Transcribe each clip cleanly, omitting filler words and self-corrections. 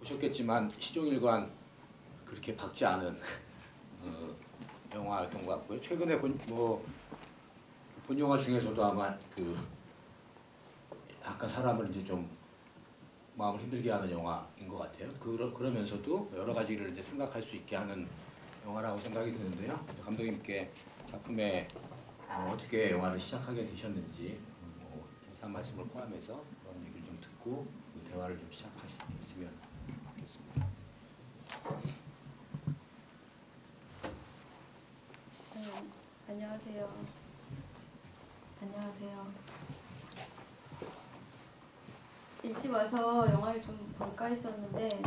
보셨겠지만 시종일관 그렇게 박지 않은 영화였던 것 같고요. 최근에 본 영화 중에서도 아마 그 약간 사람을 이제 좀 마음을 힘들게 하는 영화인 것 같아요. 그러면서도 여러 가지를 이제 생각할 수 있게 하는 영화라고 생각이 드는데요. 감독님께 작품에 어떻게 영화를 시작하게 되셨는지 인사 말씀을 포함해서 그런 얘기를 좀 듣고 그 대화를 좀 시작했으면 좋겠습니다. 안녕하세요. 일찍 와서 영화를 좀 볼까 했었는데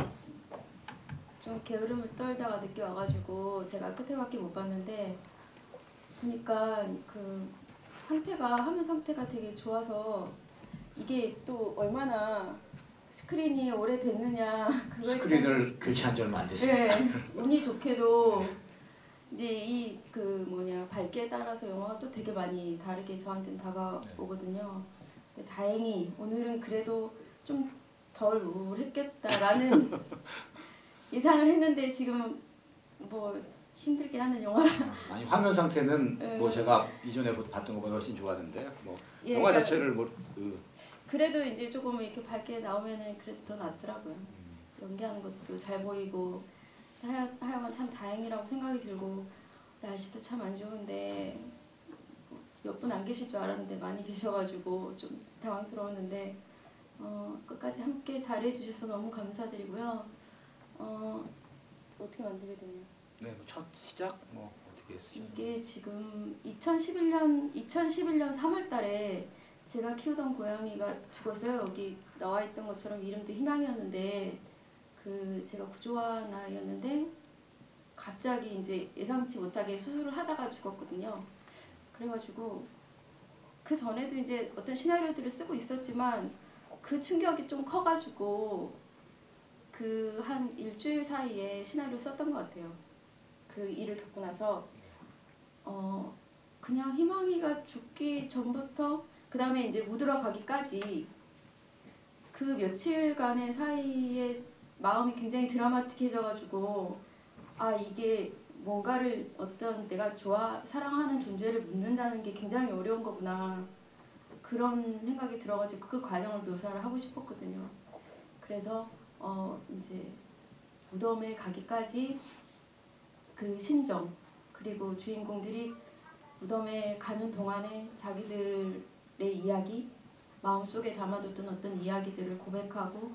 좀 게으름을 떨다가 늦게 와가지고 제가 끝에밖에 못 봤는데 보니까 그 화면 상태가 되게 좋아서 이게 또 얼마나 스크린이 오래됐느냐 그거에 스크린을 교체한 지 얼마 안 됐습니다. 네, 운이 좋게도 이제 이 밝기에 따라서 영화가 또 되게 많이 다르게 저한테는 다가오거든요. 근데 다행히 오늘은 그래도 좀 덜 우울했겠다라는 예상을 했는데 지금 뭐 힘들게 하는 영화라. 아니 화면 상태는 뭐 제가 이전에 봤던 것보다 훨씬 좋았는데 예, 영화 그러니까 자체를 그래도 이제 조금 이렇게 밝게 나오면은 그래도 더 낫더라고요. 연기하는 것도 잘 보이고 하여간 참 다행이라고 생각이 들고 날씨도 참 안 좋은데 몇 분 안 계실 줄 알았는데 많이 계셔가지고 좀 당황스러웠는데 끝까지 함께 잘해주셔서 너무 감사드리고요. 어떻게 만들게 됐냐? 네, 첫 시작 어떻게 했으셨나요? 이게 지금 2011년 3월달에 제가 키우던 고양이가 죽었어요. 여기 나와 있던 것처럼 이름도 희망이었는데 제가 구조한 아이였는데 갑자기 이제 예상치 못하게 수술을 하다가 죽었거든요. 그래가지고 그 전에도 이제 어떤 시나리오들을 쓰고 있었지만 그 충격이 좀 커가지고 그 한 일주일 사이에 시나리오 썼던 것 같아요. 그 일을 겪고 나서 그냥 희망이가 죽기 전부터 그 다음에 이제 묻으러 가기까지 그 며칠간의 사이에 마음이 굉장히 드라마틱해져가지고 이게 뭔가를 어떤 내가 사랑하는 존재를 묻는다는 게 굉장히 어려운 거구나 그런 생각이 들어가지고 그 과정을 묘사를 하고 싶었거든요. 그래서 이제 무덤에 가기까지 그 심정 그리고 주인공들이 무덤에 가는 동안에 자기들의 이야기 마음속에 담아뒀던 어떤 이야기들을 고백하고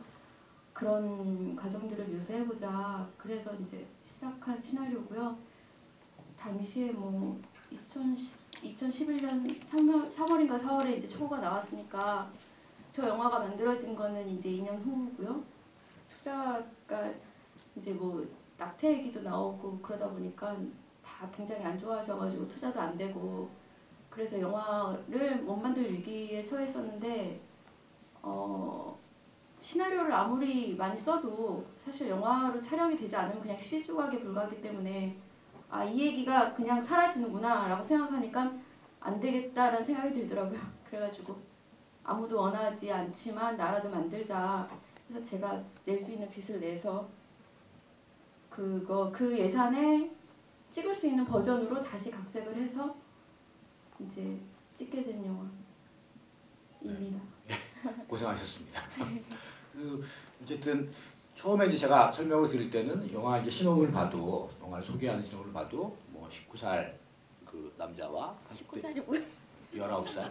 그런 과정들을 묘사해보자. 그래서 이제 시작한 시나리오고요. 당시에 2011년 3월인가 4월에 이제 초고가 나왔으니까 저 영화가 만들어진 거는 이제 2년 후고요. 투자가 이제 낙태 얘기도 나오고 그러다 보니까 다 굉장히 안 좋아하셔가지고 투자도 안 되고 그래서 영화를 못 만들 위기에 처했었는데 시나리오를 아무리 많이 써도 사실 영화로 촬영이 되지 않으면 그냥 휴지 조각에 불과하기 때문에 이 얘기가 그냥 사라지는구나 라고 생각하니까 안 되겠다라는 생각이 들더라고요. 그래가지고 아무도 원하지 않지만 나라도 만들자. 그래서 제가 낼 수 있는 빚을 내서 그 예산에 찍을 수 있는 버전으로 다시 각색을 해서 이제 찍게 된 영화입니다. 고생하셨습니다. 어쨌든 처음에 이제 제가 설명을 드릴 때는 영화 이제 신호를 봐도 영화를 소개하는 신호를 봐도 19살 그 남자와 19살이 뭐야? 19살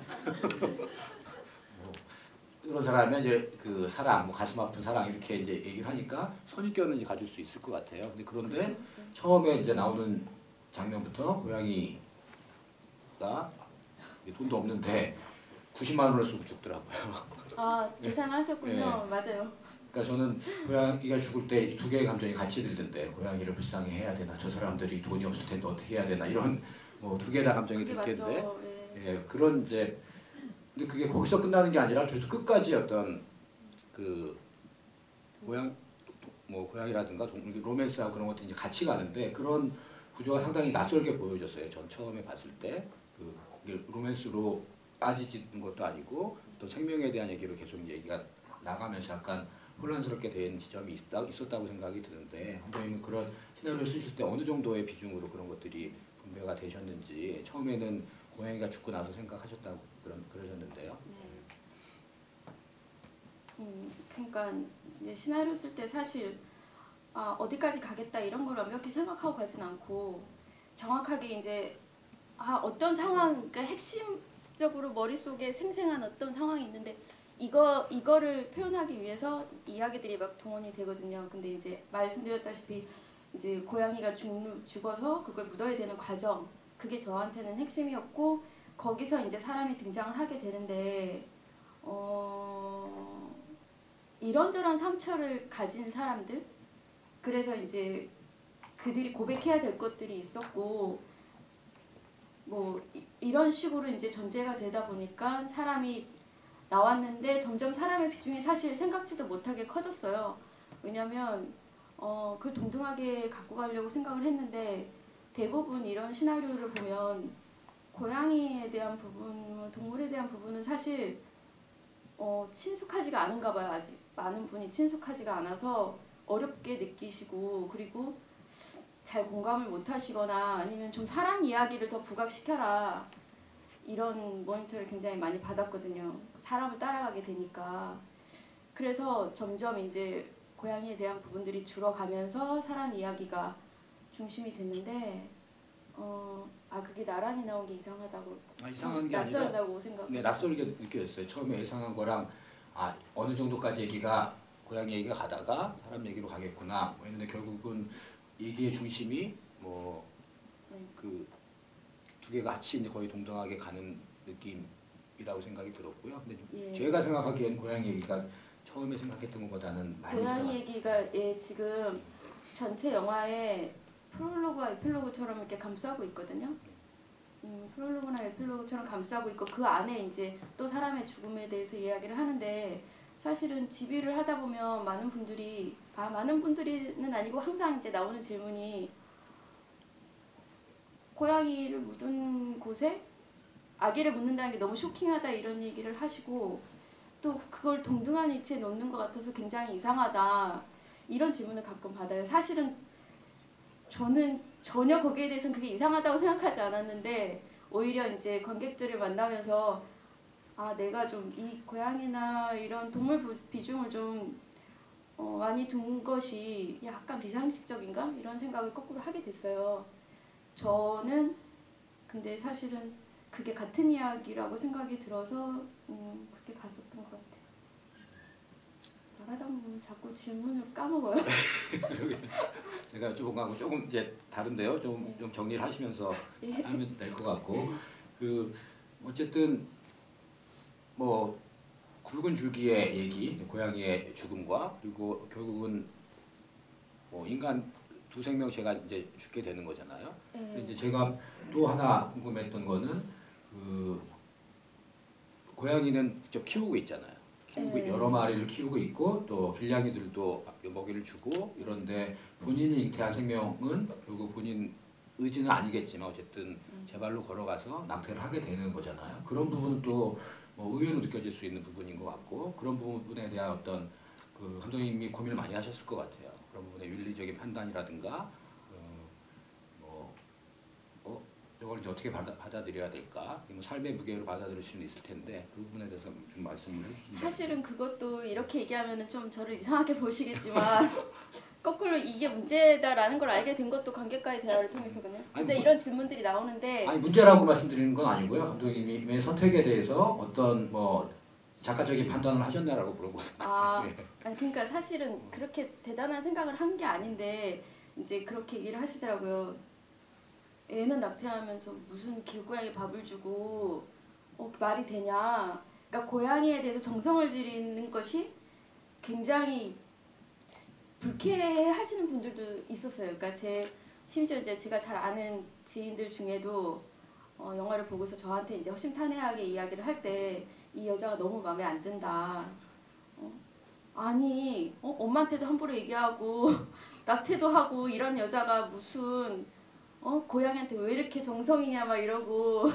이런 사람이 이제 그 사랑, 가슴 아픈 사랑 이렇게 이제 얘기를 하니까 선입견을 이제 가질 수 있을 것 같아요. 그런데 그렇죠. 처음에 이제 나오는 장면부터 고양이가 돈도 없는데 90만 원을 쓰고 죽더라고요. 계산하셨군요. 네. 맞아요. 그러니까 저는 고양이가 죽을 때 두 개의 감정이 같이 들던데 고양이를 불쌍히 해야 되나 저 사람들이 돈이 없을 텐데 어떻게 해야 되나 이런 두 개 다 감정이 들 텐데 그런 이제 근데 그게 거기서 끝나는 게 아니라 계속 끝까지 어떤 그 고양이라든가 로맨스하고 그런 것들이 이제 같이 가는데 그런 구조가 상당히 낯설게 보여졌어요. 전 처음에 봤을 때 그게 로맨스로 빠지는 것도 아니고 또 생명에 대한 얘기로 계속 얘기가 나가면서 약간 혼란스럽게 된 지점이 있었다고 생각이 드는데 감독님은 그런 시나리오 쓰실 때 어느 정도의 비중으로 그런 것들이 분배가 되셨는지 처음에는 고양이가 죽고 나서 생각하셨다고 그러셨는데요. 그러니까 이제 시나리오 쓸 때 사실 어디까지 가겠다 이런 걸 완벽히 생각하고 가진 않고 정확하게 이제 어떤 상황, 그러니까 핵심적으로 머릿속에 생생한 어떤 상황이 있는데 이거를 표현하기 위해서 이야기들이 막 동원이 되거든요. 근데 이제 말씀드렸다시피 이제 고양이가 죽어서 그걸 묻어야 되는 과정, 그게 저한테는 핵심이었고 거기서 이제 사람이 등장을 하게 되는데 이런저런 상처를 가진 사람들, 그래서 이제 그들이 고백해야 될 것들이 있었고 뭐 이런 식으로 이제 전제가 되다 보니까 사람이 나왔는데 점점 사람의 비중이 사실 생각지도 못하게 커졌어요. 왜냐면 그 동등하게 갖고 가려고 생각을 했는데 대부분 이런 시나리오를 보면 고양이에 대한 부분, 동물에 대한 부분은 사실 친숙하지가 않은가 봐요. 아직 많은 분이 친숙하지가 않아서 어렵게 느끼시고 그리고 잘 공감을 못 하시거나 아니면 좀 사람 이야기를 더 부각시켜라 이런 모니터를 굉장히 많이 받았거든요. 사람을 따라가게 되니까. 그래서 점점 이제 고양이에 대한 부분들이 줄어가면서 사람 이야기가 중심이 됐는데 그게 나란히 나온 게 이상하다고 이상한 게 아니라 낯설다고 생각. 네, 낯설게 느껴졌어요. 처음에 예상한 거랑 어느 정도까지 얘기가 고양이 얘기가 가다가 사람 얘기로 가겠구나. 했는데 결국은 얘기의 중심이 그 두 개가 같이 이제 거의 동등하게 가는 느낌이라고 생각이 들었고요. 근데 제가 생각하기엔 고양이 얘기가 처음에 생각했던 것보다는 많이 고양이 얘기가 지금 전체 영화에 프롤로그와 에필로그처럼 이렇게 감싸고 있거든요. 프롤로그나 에필로그처럼 감싸고 있고 그 안에 이제 또 사람의 죽음에 대해서 이야기를 하는데 사실은 집의를 하다 보면 많은 분들이는 아니고 항상 이제 나오는 질문이 고양이를 묻은 곳에 아기를 묻는다는 게 너무 쇼킹하다 이런 얘기를 하시고 또 그걸 동등한 위치에 놓는 것 같아서 굉장히 이상하다 이런 질문을 가끔 받아요. 사실은 저는 전혀 거기에 대해서는 그게 이상하다고 생각하지 않았는데 오히려 이제 관객들을 만나면서 내가 좀 이 고양이나 이런 동물 비중을 좀 많이 둔 것이 약간 비상식적인가 이런 생각을 거꾸로 하게 됐어요. 저는 근데 사실은 그게 같은 이야기라고 생각이 들어서 그렇게 갔었던 것 같아요. 말하다 보면 자꾸 질문을 까먹어요. 제가 여쭤본 거하고 조금 이제 다른데요. 좀 정리를 하시면서 하면 될 것 같고 어쨌든 굵은 줄기의 얘기, 고양이의 죽음과 그리고 결국은 인간 두 생명체가 이제 죽게 되는 거잖아요. 근데 이제 제가 또 하나 궁금했던 거는 고양이는 직접 키우고 있잖아요. 여러 마리를 키우고 있고 또 길냥이들도 먹이를 주고 이런데 본인이 잉태한 생명은 결국 본인 의지는 아니겠지만 어쨌든 제 발로 걸어가서 낭태를 하게 되는 거잖아요. 그런 부분은 또 의외로 느껴질 수 있는 부분인 것 같고 그런 부분에 대한 어떤 감독님이 고민을 많이 하셨을 것 같아요. 그런 부분의 윤리적인 판단이라든가 이걸 이제 어떻게 받아들여야 될까? 삶의 무게로 받아들일 수는 있을 텐데 그 부분에 대해서 좀 말씀을 해주시면. 사실은 그것도 이렇게 얘기하면은 좀 저를 이상하게 보시겠지만 거꾸로 이게 문제다라는 걸 알게 된 것도 관객과의 대화를 통해서거든요. 진짜 이런 질문들이 나오는데 문제라고 말씀드리는 건 아니고요. 감독님의 선택에 대해서 어떤 작가적인 판단을 하셨나라고 물어보는 거예요. 아니 그러니까 사실은 그렇게 대단한 생각을 한 게 아닌데 이제 그렇게 얘기를 하시더라고요. 애는 낙태하면서 무슨 길고양이 밥을 주고 말이 되냐. 그러니까 고양이에 대해서 정성을 들이는 것이 굉장히 불쾌하시는 분들도 있었어요. 그러니까 심지어 이제 제가 잘 아는 지인들 중에도 영화를 보고서 저한테 이제 허심탄회하게 이야기를 할 때 이 여자가 너무 마음에 안 든다. 아니 엄마한테도 함부로 얘기하고 낙태도 하고 이런 여자가 무슨 고양이한테 왜 이렇게 정성이냐 막 이러고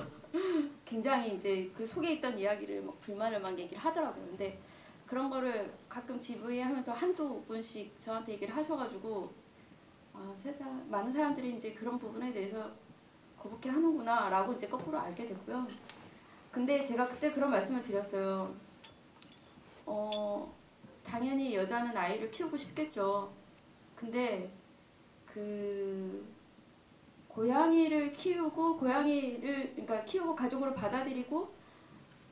굉장히 이제 그 속에 있던 이야기를 막 불만을 막 얘기를 하더라고요. 근데 그런 거를 가끔 GV 하면서 한두 분씩 저한테 얘기를 하셔가지고 세상 많은 사람들이 이제 그런 부분에 대해서 거북해 하는구나 라고 이제 거꾸로 알게 됐고요. 근데 제가 그때 그런 말씀을 드렸어요. 당연히 여자는 아이를 키우고 싶겠죠. 근데 그 고양이를 키우고 그러니까 키우고 가족으로 받아들이고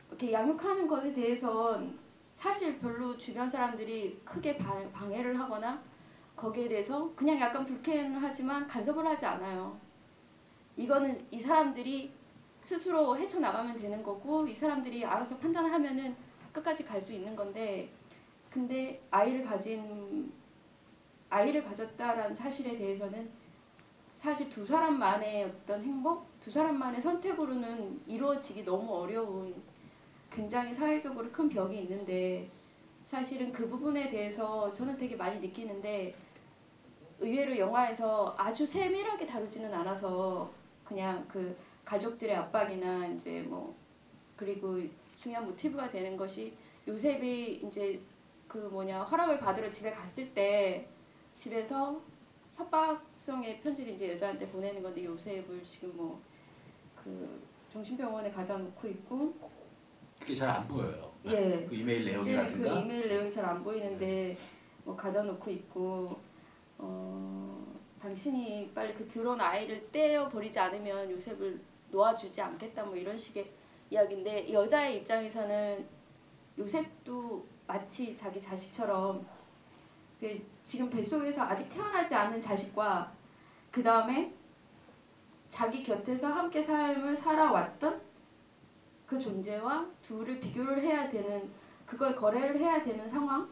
이렇게 양육하는 것에 대해선 사실 별로 주변 사람들이 크게 방해를 하거나 거기에 대해서 그냥 약간 불쾌하지만 간섭을 하지 않아요. 이거는 이 사람들이 스스로 헤쳐나가면 되는 거고 이 사람들이 알아서 판단하면은 끝까지 갈 수 있는 건데, 근데 아이를 가졌다라는 사실에 대해서는 사실 두 사람만의 어떤 행복, 두 사람만의 선택으로는 이루어지기 너무 어려운 굉장히 사회적으로 큰 벽이 있는데, 사실은 그 부분에 대해서 저는 되게 많이 느끼는데 의외로 영화에서 아주 세밀하게 다루지는 않아서 그냥 그 가족들의 압박이나 이제 뭐 그리고 중요한 모티브가 되는 것이 요셉이 이제 그 허락을 받으러 집에 갔을 때 집에서 협박성의 편지를 이제 여자한테 보내는 건데 요셉을 지금 뭐 그 정신병원에 가다 놓고 있고 그게 잘 안 보여요. 예. 그 이메일 이제 내용이라든가. 그 이메일 내용이 잘 안 보이는데 뭐 가다 놓고 있고 당신이 빨리 그 들어온 아이를 떼어 버리지 않으면 요셉을 놓아주지 않겠다 뭐 이런 식의 이야기인데, 여자의 입장에서는 요셉도 마치 자기 자식처럼 지금 뱃속에서 아직 태어나지 않은 자식과 그 다음에 자기 곁에서 함께 삶을 살아왔던 그 존재와 둘을 비교를 해야 되는, 그걸 거래를 해야 되는 상황.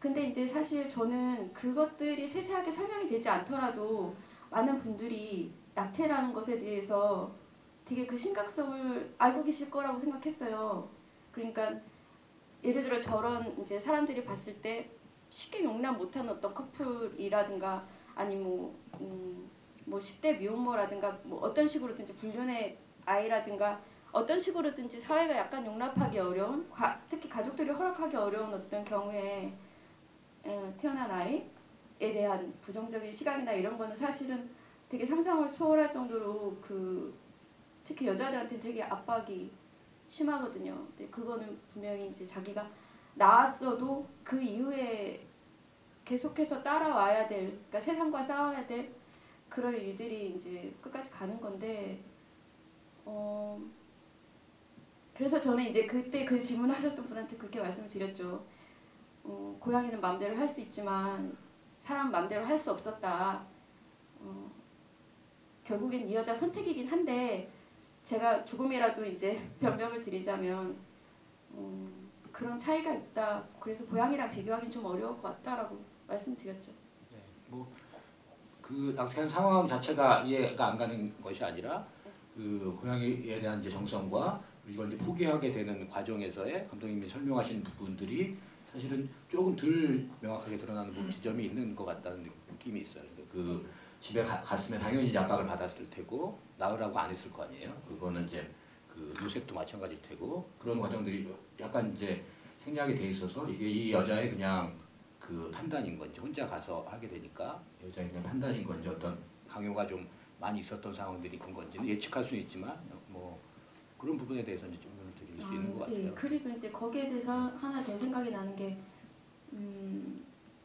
근데 이제 사실 저는 그것들이 세세하게 설명이 되지 않더라도 많은 분들이 낙태라는 것에 대해서 되게 그 심각성을 알고 계실 거라고 생각했어요. 그러니까 예를 들어 저런 이제 사람들이 봤을 때 쉽게 용납 못하는 어떤 커플이라든가 아니 뭐 10대 미혼모라든가 뭐 어떤 식으로든지 불륜의 아이라든가 어떤 식으로든지 사회가 약간 용납하기 어려운, 특히 가족들이 허락하기 어려운 어떤 경우에 태어난 아이에 대한 부정적인 시각이나 이런 거는 사실은 되게 상상을 초월할 정도로 특히 여자들한테 되게 압박이 심하거든요. 근데 그거는 분명히 이제 자기가 나왔어도 그 이후에 계속해서 따라와야 될, 그러니까 세상과 싸워야 될 그럴 일들이 이제 끝까지 가는 건데, 그래서 저는 이제 그때 그 질문하셨던 분한테 그렇게 말씀을 드렸죠. 고양이는 마음대로 할 수 있지만 사람 마음대로 할 수 없었다. 결국엔 이 여자 선택이긴 한데 제가 조금이라도 이제 변명을 드리자면 그런 차이가 있다. 그래서 고양이랑 비교하기는 좀 어려울 것 같다라고 말씀드렸죠. 네, 그 낙태한 상황 자체가 이해가 안 가는 것이 아니라 그 고양이에 대한 이제 정성과 이걸 이제 포기하게 되는 과정에서의 감독님이 설명하신 부분들이 사실은 조금 덜 명확하게 드러나는 지점이 있는 것 같다는 느낌이 있어요. 그 집에 갔으면 당연히 압박을 받았을 테고 나으라고 안 했을 거 아니에요. 그거는 이제 그 요셉도 마찬가지일 테고 그런 과정들이 약간 이제 생략이 돼 있어서 이게 이 여자의 그냥 그 판단인 건지 혼자 가서 하게 되니까 여자의 그냥 판단인 건지 어떤 강요가 좀 많이 있었던 상황들이 있는 건지는 예측할 수는 있지만 뭐 그런 부분에 대해서 이제 질문을 드릴 수 있는 것 같아요. 네. 그리고 이제 거기에 대해서 하나 더 생각이 나는 게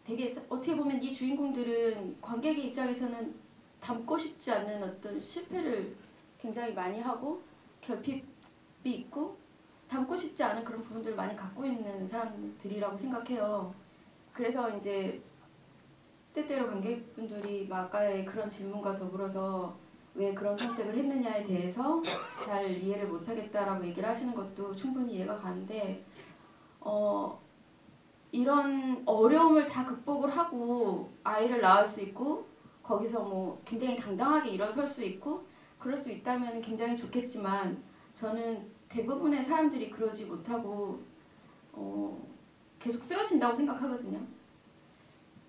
되게 어떻게 보면 이 주인공들은 관객의 입장에서는 담고 싶지 않는 어떤 실패를 굉장히 많이 하고 결핍이 있고 담고 싶지 않은 그런 부분들을 많이 갖고 있는 사람들이라고 생각해요. 그래서 이제 때때로 관객분들이 아까의 그런 질문과 더불어서 왜 그런 선택을 했느냐에 대해서 잘 이해를 못하겠다라고 얘기를 하시는 것도 충분히 이해가 가는데 이런 어려움을 다 극복을 하고 아이를 낳을 수 있고 거기서 뭐 굉장히 당당하게 일어설 수 있고 그럴 수 있다면 굉장히 좋겠지만 저는 대부분의 사람들이 그러지 못하고 계속 쓰러진다고 생각하거든요.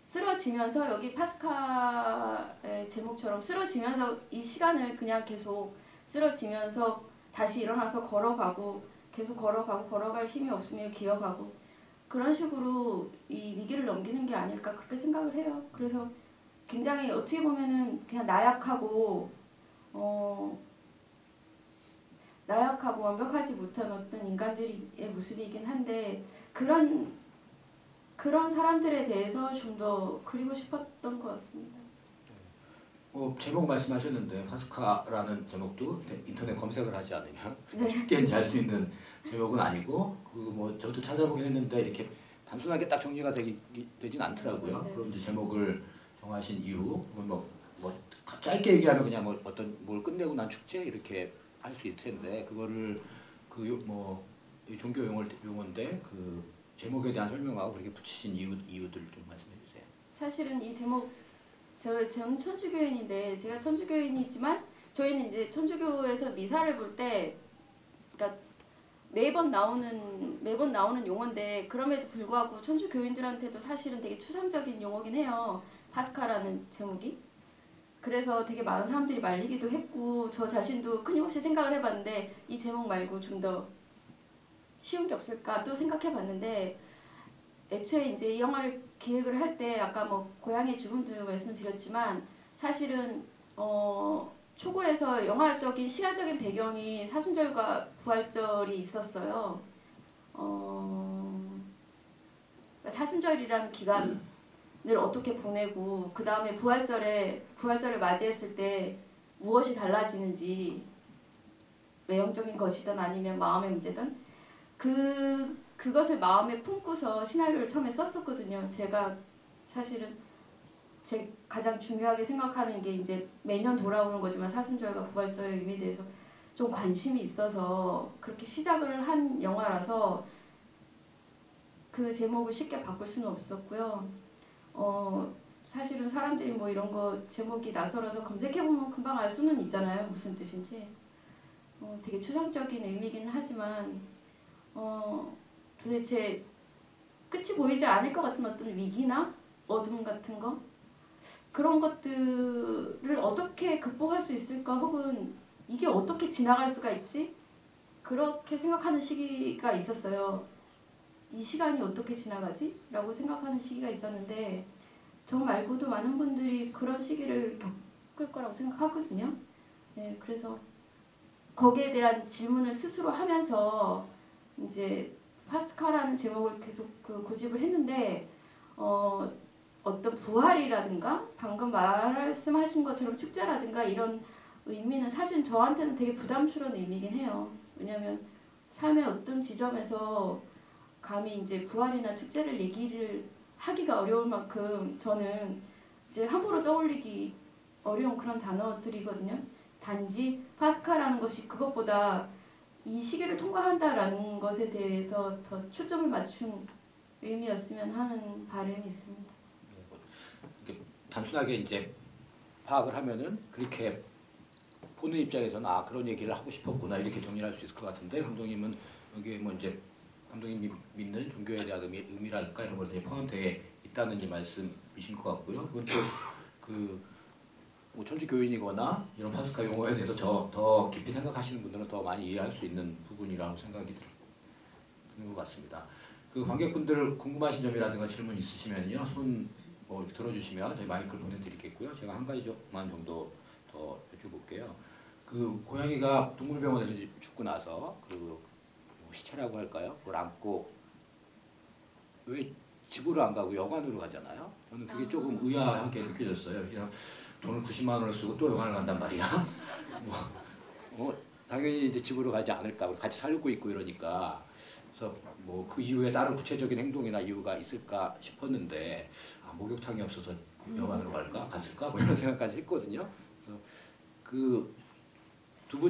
쓰러지면서 여기 파스칼의 제목처럼 쓰러지면서 이 시간을 그냥 계속 쓰러지면서 다시 일어나서 걸어가고 계속 걸어갈 힘이 없으면 기어가고 그런 식으로 이 위기를 넘기는 게 아닐까 그렇게 생각을 해요. 그래서 굉장히 어떻게 보면은 그냥 나약하고 완벽하지 못한 어떤 인간들의 모습이긴 한데 그런 사람들에 대해서 좀 더 그리고 싶었던 것 같습니다. 제목 말씀하셨는데 파스카라는 제목도 인터넷 검색을 하지 않으면 네. 쉽게 잘 수 있는 제목은 아니고 저도 찾아보긴 했는데 이렇게 단순하게 딱 정리가 되진 않더라고요. 네. 그럼 이제 제목을 정하신 이유 짧게 얘기하면 그냥 뭘 끝내고 난 축제 이렇게 할 수 있을 텐데 그거를 종교 용어인데 그 제목에 대한 설명하고 그렇게 붙이신 이유들 좀 말씀해 주세요. 사실은 이 제목 저는 천주교인인데 제가 천주교인이지만 저희는 이제 천주교에서 미사를 볼 때 그러니까 매번 나오는 용어인데 그럼에도 불구하고 천주교인들한테도 사실은 되게 추상적인 용어긴 해요. 파스카라는 제목이. 그래서 되게 많은 사람들이 말리기도 했고 저 자신도 끊임없이 생각을 해봤는데 이 제목 말고 좀 더 쉬운 게 없을까 또 생각해봤는데 애초에 이제 이 영화를 기획을 할 때 아까 고향의 죽음도 말씀드렸지만 사실은 초고에서 영화적인 시간적인 배경이 사순절과 부활절이 있었어요. 사순절이라는 기간을 어떻게 보내고 그 다음에 부활절을 맞이했을 때 무엇이 달라지는지 외형적인 것이든 아니면 마음의 문제든 그것을 마음에 품고서 시나리오를 처음에 썼었거든요. 제가 사실은 제 가장 중요하게 생각하는 게 이제 매년 돌아오는 거지만 사순절과 부활절의 의미에 대해서 좀 관심이 있어서 그렇게 시작을 한 영화라서 그 제목을 쉽게 바꿀 수는 없었고요. 사실은 사람들이 이런 거 제목이 낯설어서 검색해보면 금방 알 수는 있잖아요. 무슨 뜻인지. 되게 추상적인 의미긴 하지만 도대체 끝이 보이지 않을 것 같은 어떤 위기나 어둠 같은 거 그런 것들을 어떻게 극복할 수 있을까 혹은 이게 어떻게 지나갈 수가 있지? 그렇게 생각하는 시기가 있었어요. 이 시간이 어떻게 지나가지? 라고 생각하는 시기가 있었는데 저 말고도 많은 분들이 그런 시기를 겪을 거라고 생각하거든요. 네, 그래서 거기에 대한 질문을 스스로 하면서 이제 파스카라는 제목을 계속 고집을 했는데 어떤 부활이라든가 방금 말씀하신 것처럼 축제라든가 이런 의미는 사실 저한테는 되게 부담스러운 의미긴 해요. 왜냐하면 삶의 어떤 지점에서 감히 이제 부활이나 축제를 얘기를 하기가 어려울 만큼 저는 이제 함부로 떠올리기 어려운 그런 단어들이거든요. 단지 파스카라는 것이 그것보다 이 시기를 통과한다라는 것에 대해서 더 초점을 맞춘 의미였으면 하는 바람이 있습니다. 단순하게 이제 파악을 하면은 그렇게 보는 입장에서는 그런 얘기를 하고 싶었구나 이렇게 정리할 수 있을 것 같은데 감독님은 여기에 이제 감독님이 믿는 종교에 대한 의미랄까 이런 것들이 포함되어 있다는 말씀이신 것 같고요. 그것도 천주교인이거나 이런 파스카 용어에 대해서 더 깊이 생각하시는 분들은 더 많이 이해할 수 있는 부분이라고 생각이 드는 것 같습니다. 그 관객분들 궁금하신 점이라든가 질문 있으시면요 손 들어주시면 저희 마이크를 보내드리겠고요. 제가 한 가지만 정도 더 여쭤볼게요. 그 고양이가 동물병원에서 죽고 나서 시체라고 할까요? 그걸 안고 왜 집으로 안 가고 여관으로 가잖아요. 저는 그게 조금 의아하게 느껴졌어요. 그냥 돈을 90만 원을 쓰고 또 여관을 간단 말이야. 당연히 이제 집으로 가지 않을까. 같이 살고 있고 이러니까. 그래서 그 이후에 다른 구체적인 행동이나 이유가 있을까 싶었는데 목욕탕이 없어서 여관으로 갔을까? 이런 생각까지 했거든요. 그래서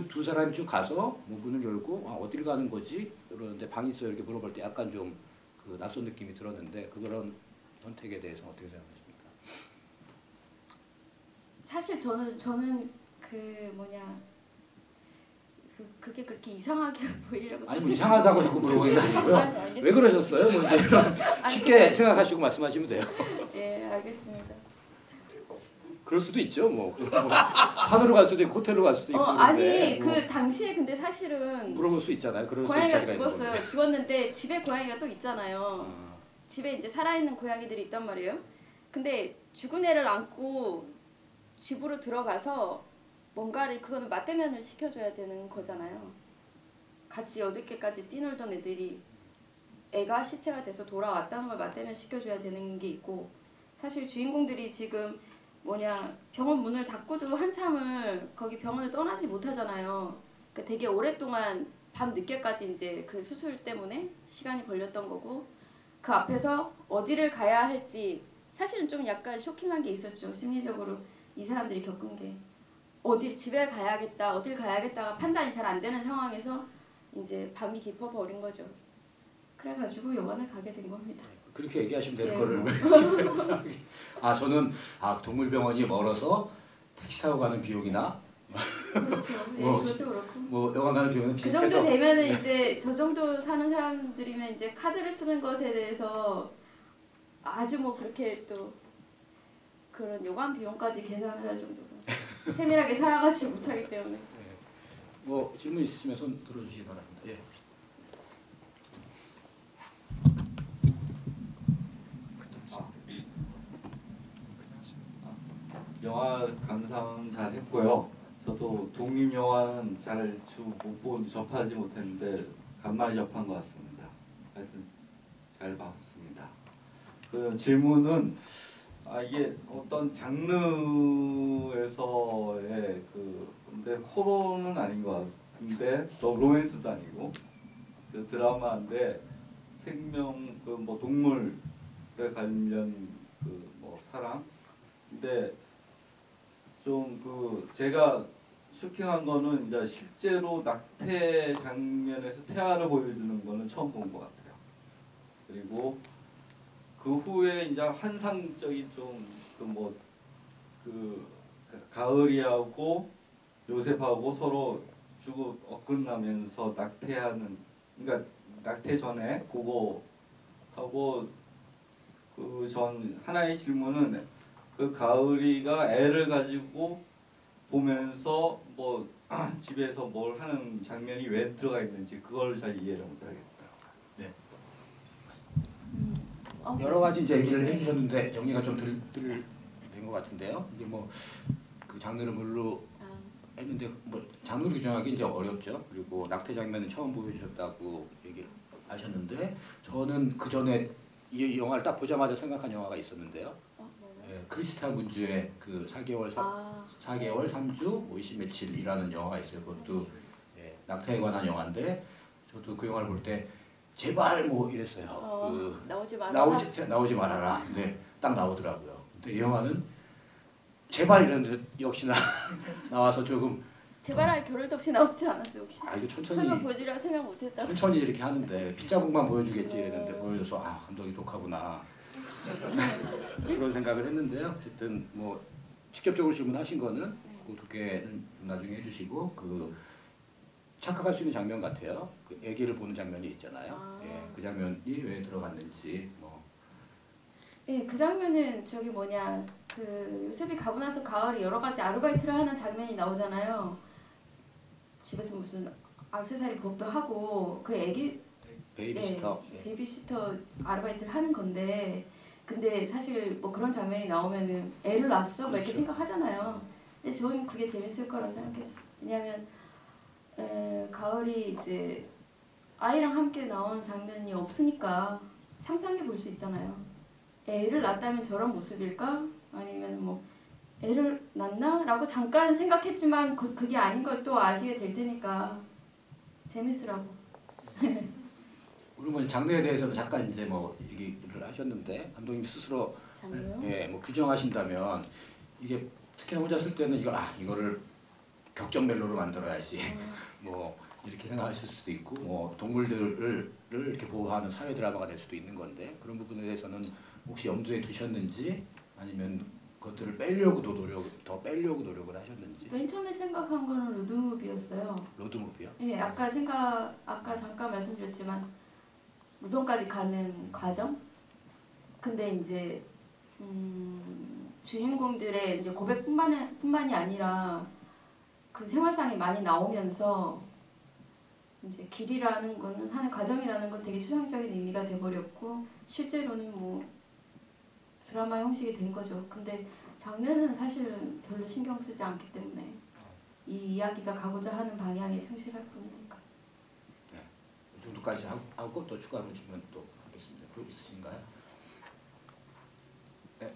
두 사람이 쭉 가서 문을 열고 어디를 가는 거지? 그러는데 방이 있어요 이렇게 물어볼 때 약간 좀 낯선 느낌이 들었는데 그런 선택에 대해서 어떻게 생각하십니까? 사실 저는 그게 그렇게 이상하게 보이려고 아니 이상하다고 자꾸 물어보는 게 아니고요. 왜 그러셨어요? 쉽게 생각하시고 말씀하시면 돼요. 네, 알겠습니다. 그럴 수도 있죠. 뭐 산으로 갈 수도 있고 호텔로 갈 수도 있고. 아니 뭐 그 당시에 근데 사실은 물어볼 수 있잖아요. 그럴 수 고양이가 있는 죽었어요. 죽었는데 집에 고양이가 또 있잖아요. 아, 집에 이제 살아있는 고양이들이 있단 말이에요. 근데 죽은 애를 안고 집으로 들어가서 뭔가를 그거는 맞대면을 시켜줘야 되는 거잖아요. 같이 어저께까지 뛰놀던 애들이 애가 시체가 돼서 돌아왔다는 걸 맞대면 시켜줘야 되는 게 있고 사실 주인공들이 지금 병원 문을 닫고도 한참을 거기 병원을 떠나지 못하잖아요. 그러니까 되게 오랫동안 밤 늦게까지 이제 그 수술 때문에 시간이 걸렸던 거고 그 앞에서 어디를 가야 할지 사실은 좀 약간 쇼킹한 게 있었죠. 심리적으로 이 사람들이 겪은 게 어디 집에 가야겠다, 어딜 가야겠다가 판단이 잘 안 되는 상황에서 이제 밤이 깊어 버린 거죠. 그래가지고 영화를 가게 된 겁니다. 그렇게 얘기하시면 될 네. 거를 저는 동물병원이 멀어서 택시 타고 가는 비용이나 그렇죠. 예, 뭐, 그것도 그렇고. 뭐 영화 가는 비용은 그 비슷해서 정도 되면은 이제 저 정도 사는 사람들이면 이제 카드를 쓰는 것에 대해서 아주 뭐 그렇게 또 그런 요관 비용까지 계산을 할 정도로 세밀하게 살아가지 못하기 때문에. 뭐 질문 있으시면 손 들어주시기 바랍니다. 예. 영화 감상은 잘 했고요. 저도 독립 영화는 잘 접하지 못했는데 간만에 접한 것 같습니다. 하여튼 잘 봤습니다. 그 질문은 이게 어떤 장르에서의 근데 호러는 아닌 것 같은데 또 로맨스도 아니고 그 드라마인데 생명 뭐 동물에 관련 뭐 사랑 근데 좀 제가 쇼킹한 거는 이제 실제로 낙태 장면에서 태아를 보여주는 거는 처음 본 것 같아요. 그리고 그 후에 이제 환상적인 가을이하고 요셉하고 서로 주고 엇끝나면서 낙태하는 그러니까 낙태 전에 그거 하고 그 전 하나의 질문은 그 가을이가 애를 가지고 보면서 뭐 집에서 뭘 하는 장면이 왜 들어가 있는지 그걸 잘 이해를 못하겠어요. 네. 여러 가지 이제 얘기를 해주셨는데 정리가 좀 된 것 같은데요. 이게 뭐 그 장르를 뭘로 했는데 뭐 장르 규정하기 이제 어렵죠. 그리고 낙태 장면은 처음 보여주셨다고 얘기를 하셨는데 저는 그 전에 이 영화를 딱 보자마자 생각한 영화가 있었는데요. 예, 크리스탈 문주의 그 4개월 3주 50 며칠이라는 영화가 있어요. 그것도 낙태에 관한 영화인데 저도 그 영화를 볼 때 제발 뭐 이랬어요. 나오지 말아라. 나오지 말아라. 근데 딱 나오더라고요. 근데 이 영화는 제발 이랬는데 역시나 나와서 조금 제발할 겨를도 없이 나오지 않았어요 혹시? 이거 설마 보여주리라 생각 못했다. 천천히 이렇게 하는데 핏자국만 보여주겠지 이랬는데 보여줘서 감독이 독하구나 그런 생각을 했는데요. 어쨌든 뭐 직접적으로 질문하신 거는 그렇게는 나중에 해주시고 착각할 수 있는 장면 같아요. 그 아기를 보는 장면이 있잖아요. 그 장면이 왜 들어갔는지 뭐. 예, 그 장면은 그 요셉이 가고 나서 가을이 여러 가지 아르바이트를 하는 장면이 나오잖아요. 집에서 무슨 액세서리 부업도 하고 그 아기 베이비시터. 베이비시터 아르바이트를 하는 건데 근데 사실 뭐 그런 장면이 나오면은 애를 낳았어? 막 이렇게 생각하잖아요. 근데 저는 그게 재밌을 거라고 생각했어요. 왜냐면 가을이 이제 아이랑 함께 나오는 장면이 없으니까 상상해 볼 수 있잖아요. 애를 낳았다면 저런 모습일까? 아니면 뭐 애를 낳나? 라고 잠깐 생각했지만 그게 아닌 걸 또 아시게 될 테니까 재밌으라고. 우리 뭐 장르에 대해서도 잠깐 이제 뭐 얘기를 하셨는데 감독님 스스로 뭐 규정하신다면 이게 특히나 혼자 쓸 때는 이거를 격정 멜로로 만들어야지 뭐 이렇게 생각하실 수도 있고 뭐 동물들을 이렇게 보호하는 사회 드라마가 될 수도 있는 건데 그런 부분에 대해서는 혹시 염두에 두셨는지 아니면 그것들을 더 빼려고 노력을 하셨는지. 맨 처음에 생각한 거는 로드무비였어요. 로드무비요? 예, 아까 잠깐 말씀드렸지만 무덤까지 가는 과정. 근데 이제 주인공들의 이제 고백뿐만이 아니라 그 생활상이 많이 나오면서 이제 길이라는 거는 하는 과정이라는 건 되게 추상적인 의미가 돼버렸고 실제로는 뭐 드라마 형식이 된 거죠. 근데 장르는 사실은 별로 신경 쓰지 않기 때문에 이 이야기가 가고자 하는 방향에 충실할 뿐이니까. 네. 이 정도까지 하고 또 추가로 질문 또 하겠습니다. 또 있으신가요? 네.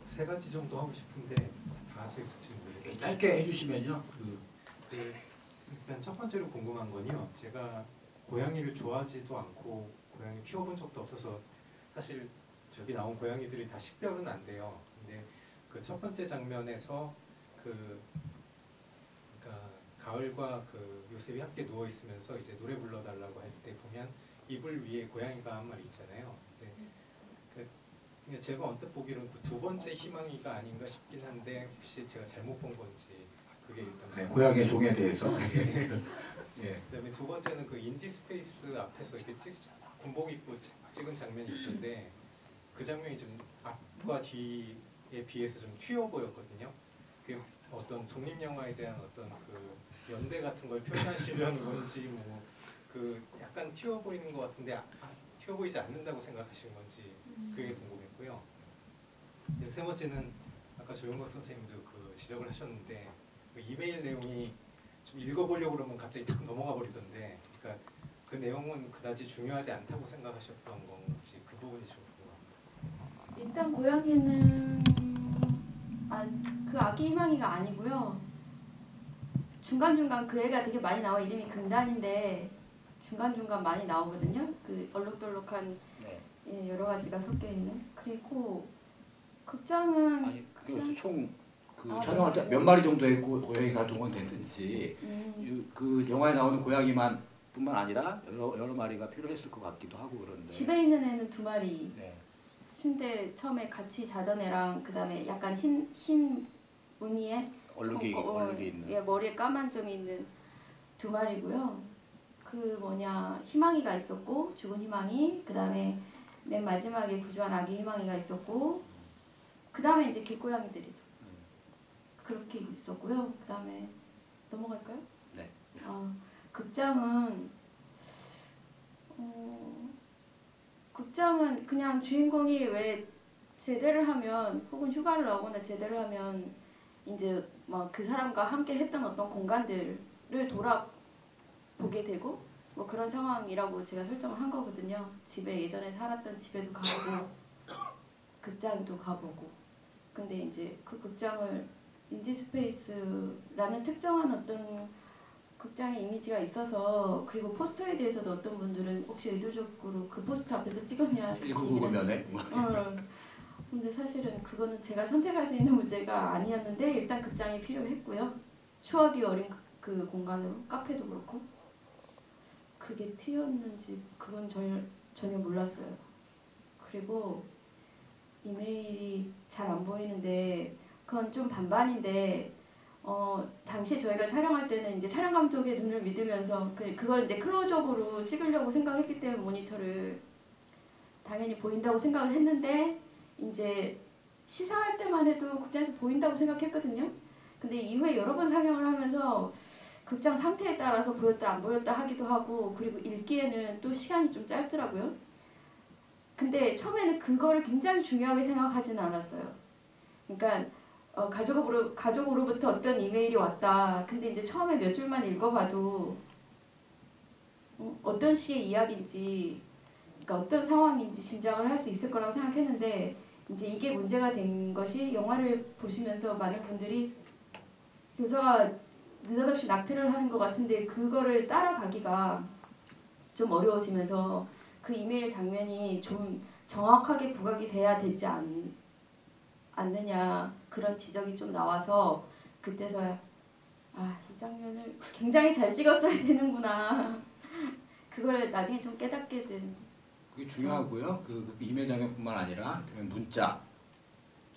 세 가지 정도 하고 싶은데 다 할 수 있을지 모르겠어요. 짧게 해주시면요. 일단 첫 번째로 궁금한 건요. 제가 고양이를 좋아하지도 않고 고양이 키워본 적도 없어서 사실 저기 나온 고양이들이 다 식별은 안 돼요. 근데 그 첫 번째 장면에서 그러니까 가을과 그 요셉이 함께 누워 있으면서 이제 노래 불러달라고 할 때 보면 이불 위에 고양이가 한 마리 있잖아요. 근데 제가 언뜻 보기로는 그 두 번째 희망이가 아닌가 싶긴 한데 혹시 제가 잘못 본 건지 그게 일단 네, 고양이의 종에 대해서. 예. 그다음에 두 번째는 그 인디스페이스 앞에서 이렇게 군복 입고 찍은 장면이 있던데 그 장면이 좀 앞과 뒤에 비해서 좀 튀어 보였거든요. 그 어떤 독립 영화에 대한 어떤 그 연대 같은 걸 표현하시려는 건지 뭐 그 약간 튀어 보이는 것 같은데 튀어 보이지 않는다고 생각하시는 건지 그게 궁금했고요. 세 번째는 아까 조영석 선생님도 그 지적을 하셨는데 그 이메일 내용이 좀 읽어보려고 그러면 갑자기 탁 넘어가 버리던데, 그러니까 그 내용은 그다지 중요하지 않다고 생각하셨던 건지 그 부분이 좀 궁금합니다. 일단 고양이는 그 아기 희망이가 아니고요. 중간중간 그 애가 되게 많이 나와. 이름이 금단인데 중간중간 많이 나오거든요. 그 얼룩덜룩한 네. 여러 가지가 섞여 있는. 그리고 극장은 아니 그게 총그 아, 촬영할 때 네. 몇 마리 정도의 고양이가 동원됐든지 그 영화에 나오는 고양이만 뿐만 아니라 여러 마리가 필요했을 것 같기도 하고 그런데. 집에 있는 애는 2마리. 네. 침대 처음에 같이 자던 애랑 그다음에 약간 흰 무늬에 얼룩이 있는. 예, 머리에 까만 점이 있는 2마리고요. 그 희망이가 있었고 죽은 희망이, 그다음에 맨 마지막에 구조한 아기 희망이가 있었고, 그다음에 이제 길고양이들이죠. 그렇게 있었고요. 그다음에 넘어갈까요? 네. 극장은 그냥 주인공이 왜 제대를 하면 혹은 휴가를 나오거나 제대를 하면 이제 막 그 사람과 함께 했던 어떤 공간들을 돌아보게 되고 뭐 그런 상황이라고 제가 설정을 한 거거든요. 집에 예전에 살았던 집에도 가보고 극장도 가보고. 근데 이제 그 극장을 인디스페이스라는 특정한 어떤 극장의 이미지가 있어서, 그리고 포스터에 대해서도 어떤 분들은 혹시 의도적으로 그 포스터 앞에서 찍었냐 그렇게 얘기를 했어요. 근데 사실은 그거는 제가 선택할 수 있는 문제가 아니었는데 일단 극장이 필요했고요. 추억이 어린 그 공간으로, 카페도 그렇고. 그게 튀었는지 그건 전혀 몰랐어요. 그리고 이메일이 잘 안 보이는데 그건 좀 반반인데, 당시 저희가 촬영할 때는 이제 촬영 감독의 눈을 믿으면서 그걸 이제 클로즈업으로 찍으려고 생각했기 때문에 모니터를 당연히 보인다고 생각을 했는데, 이제 시사할 때만 해도 극장에서 보인다고 생각했거든요. 근데 이후에 여러 번 상영을 하면서 극장 상태에 따라서 보였다 안 보였다 하기도 하고, 그리고 읽기에는 또 시간이 좀 짧더라고요. 근데 처음에는 그거를 굉장히 중요하게 생각하지는 않았어요. 그러니까 가족으로부터 어떤 이메일이 왔다. 근데 이제 처음에 몇 줄만 읽어봐도 어떤 시의 이야기인지, 그러니까 어떤 상황인지 짐작을 할 수 있을 거라고 생각했는데, 이제 이게 문제가 된 것이 영화를 보시면서 많은 분들이 교사가 느닷없이 낙태를 하는 것 같은데 그거를 따라가기가 좀 어려워지면서 그 이메일 장면이 좀 정확하게 부각이 돼야 되지 않느냐, 그런 지적이 좀 나와서 그때서야 이 장면을 굉장히 잘 찍었어야 되는구나. 그걸 나중에 좀 깨닫게 된. 그게 중요하고요. 그 이메일 장면뿐만 아니라 문자,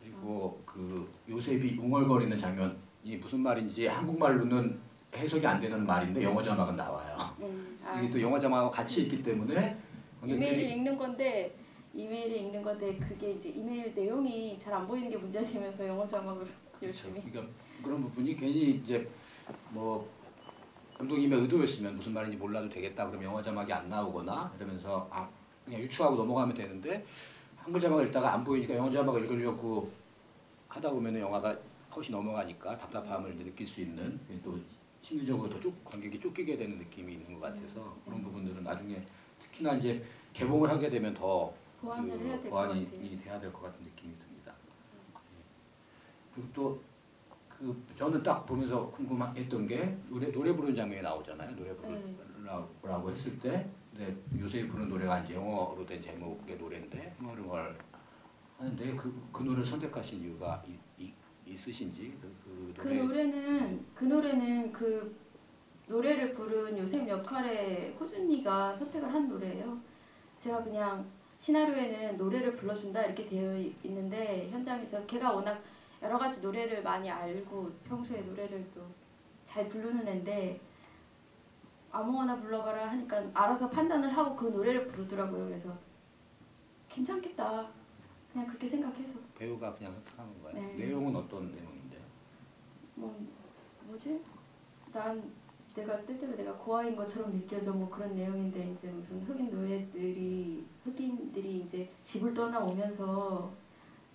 그리고 그 요셉이 웅얼거리는 장면이 무슨 말인지 한국말로는 해석이 안 되는 말인데 영어 자막은 나와요. 이게 또 영화 자막하고 같이 있기 때문에 이메일을 읽는 건데 그게 이제 이메일 내용이 잘 안 보이는 게 문제가 되면서 영어 자막을 열심히. 그러니까 그런 부분이 괜히 이제 뭐 감독님의 의도였으면 무슨 말인지 몰라도 되겠다 그러면 영어 자막이 안 나오거나 이러면서 그냥 유추하고 넘어가면 되는데 한글 자막을 읽다가 안 보이니까 영어 자막을 읽으려고 하다 보면 영화가 컷이 넘어가니까 답답함을 이제 느낄 수 있는 또 심리적으로 더 관객이 쫓기게 되는 느낌이 있는 것 같아서 그런 부분들은 나중에 특히나 이제 개봉을 하게 되면 더 보완을 해야 될 것 보완이 같아요. 돼야 될 것 같은 느낌이 듭니다. 그리고 또 저는 딱 보면서 궁금했던 게 노래 부르는 장면이 나오잖아요. 노래 부르라고 했을 때 요새 부르는 노래가 이제 영어로 된 제목의 노래인데 흥얼흥얼 하는데 그 노래를 선택하신 이유가 있으신지 그 노래는 그 노래를 부른 요셉 역할의 호준이가 선택을 한 노래예요. 제가 그냥 시나리오에는 노래를 불러준다 이렇게 되어 있는데 현장에서 걔가 워낙 여러 가지 노래를 많이 알고 평소에 노래를 또 잘 부르는 애인데 아무거나 불러봐라 하니까 알아서 판단을 하고 그 노래를 부르더라고요. 그래서 괜찮겠다 그냥 그렇게 생각해서. 배우가 그냥 선택하는 거예요. 네. 내용은 어떤 내용인데요? 뭐지? 내가 때때로 내가 고아인 것처럼 느껴져 뭐 그런 내용인데 이제 무슨 흑인들이 이제 집을 떠나오면서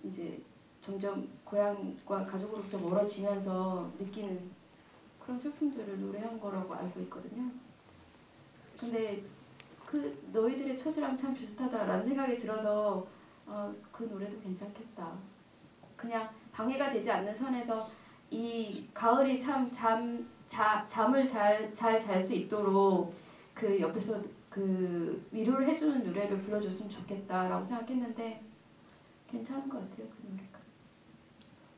이제 점점 고향과 가족으로부터 멀어지면서 느끼는 그런 슬픔들을 노래한 거라고 알고 있거든요. 근데 그 너희들의 처지랑 참 비슷하다라는 생각이 들어서 그 노래도 괜찮겠다. 그냥 방해가 되지 않는 선에서 이 가을이 참 잠을 잘 잘 수 있도록 그 옆에서 그 위로를 해주는 노래를 불러줬으면 좋겠다라고 생각했는데 괜찮은 것 같아요 그 노래가.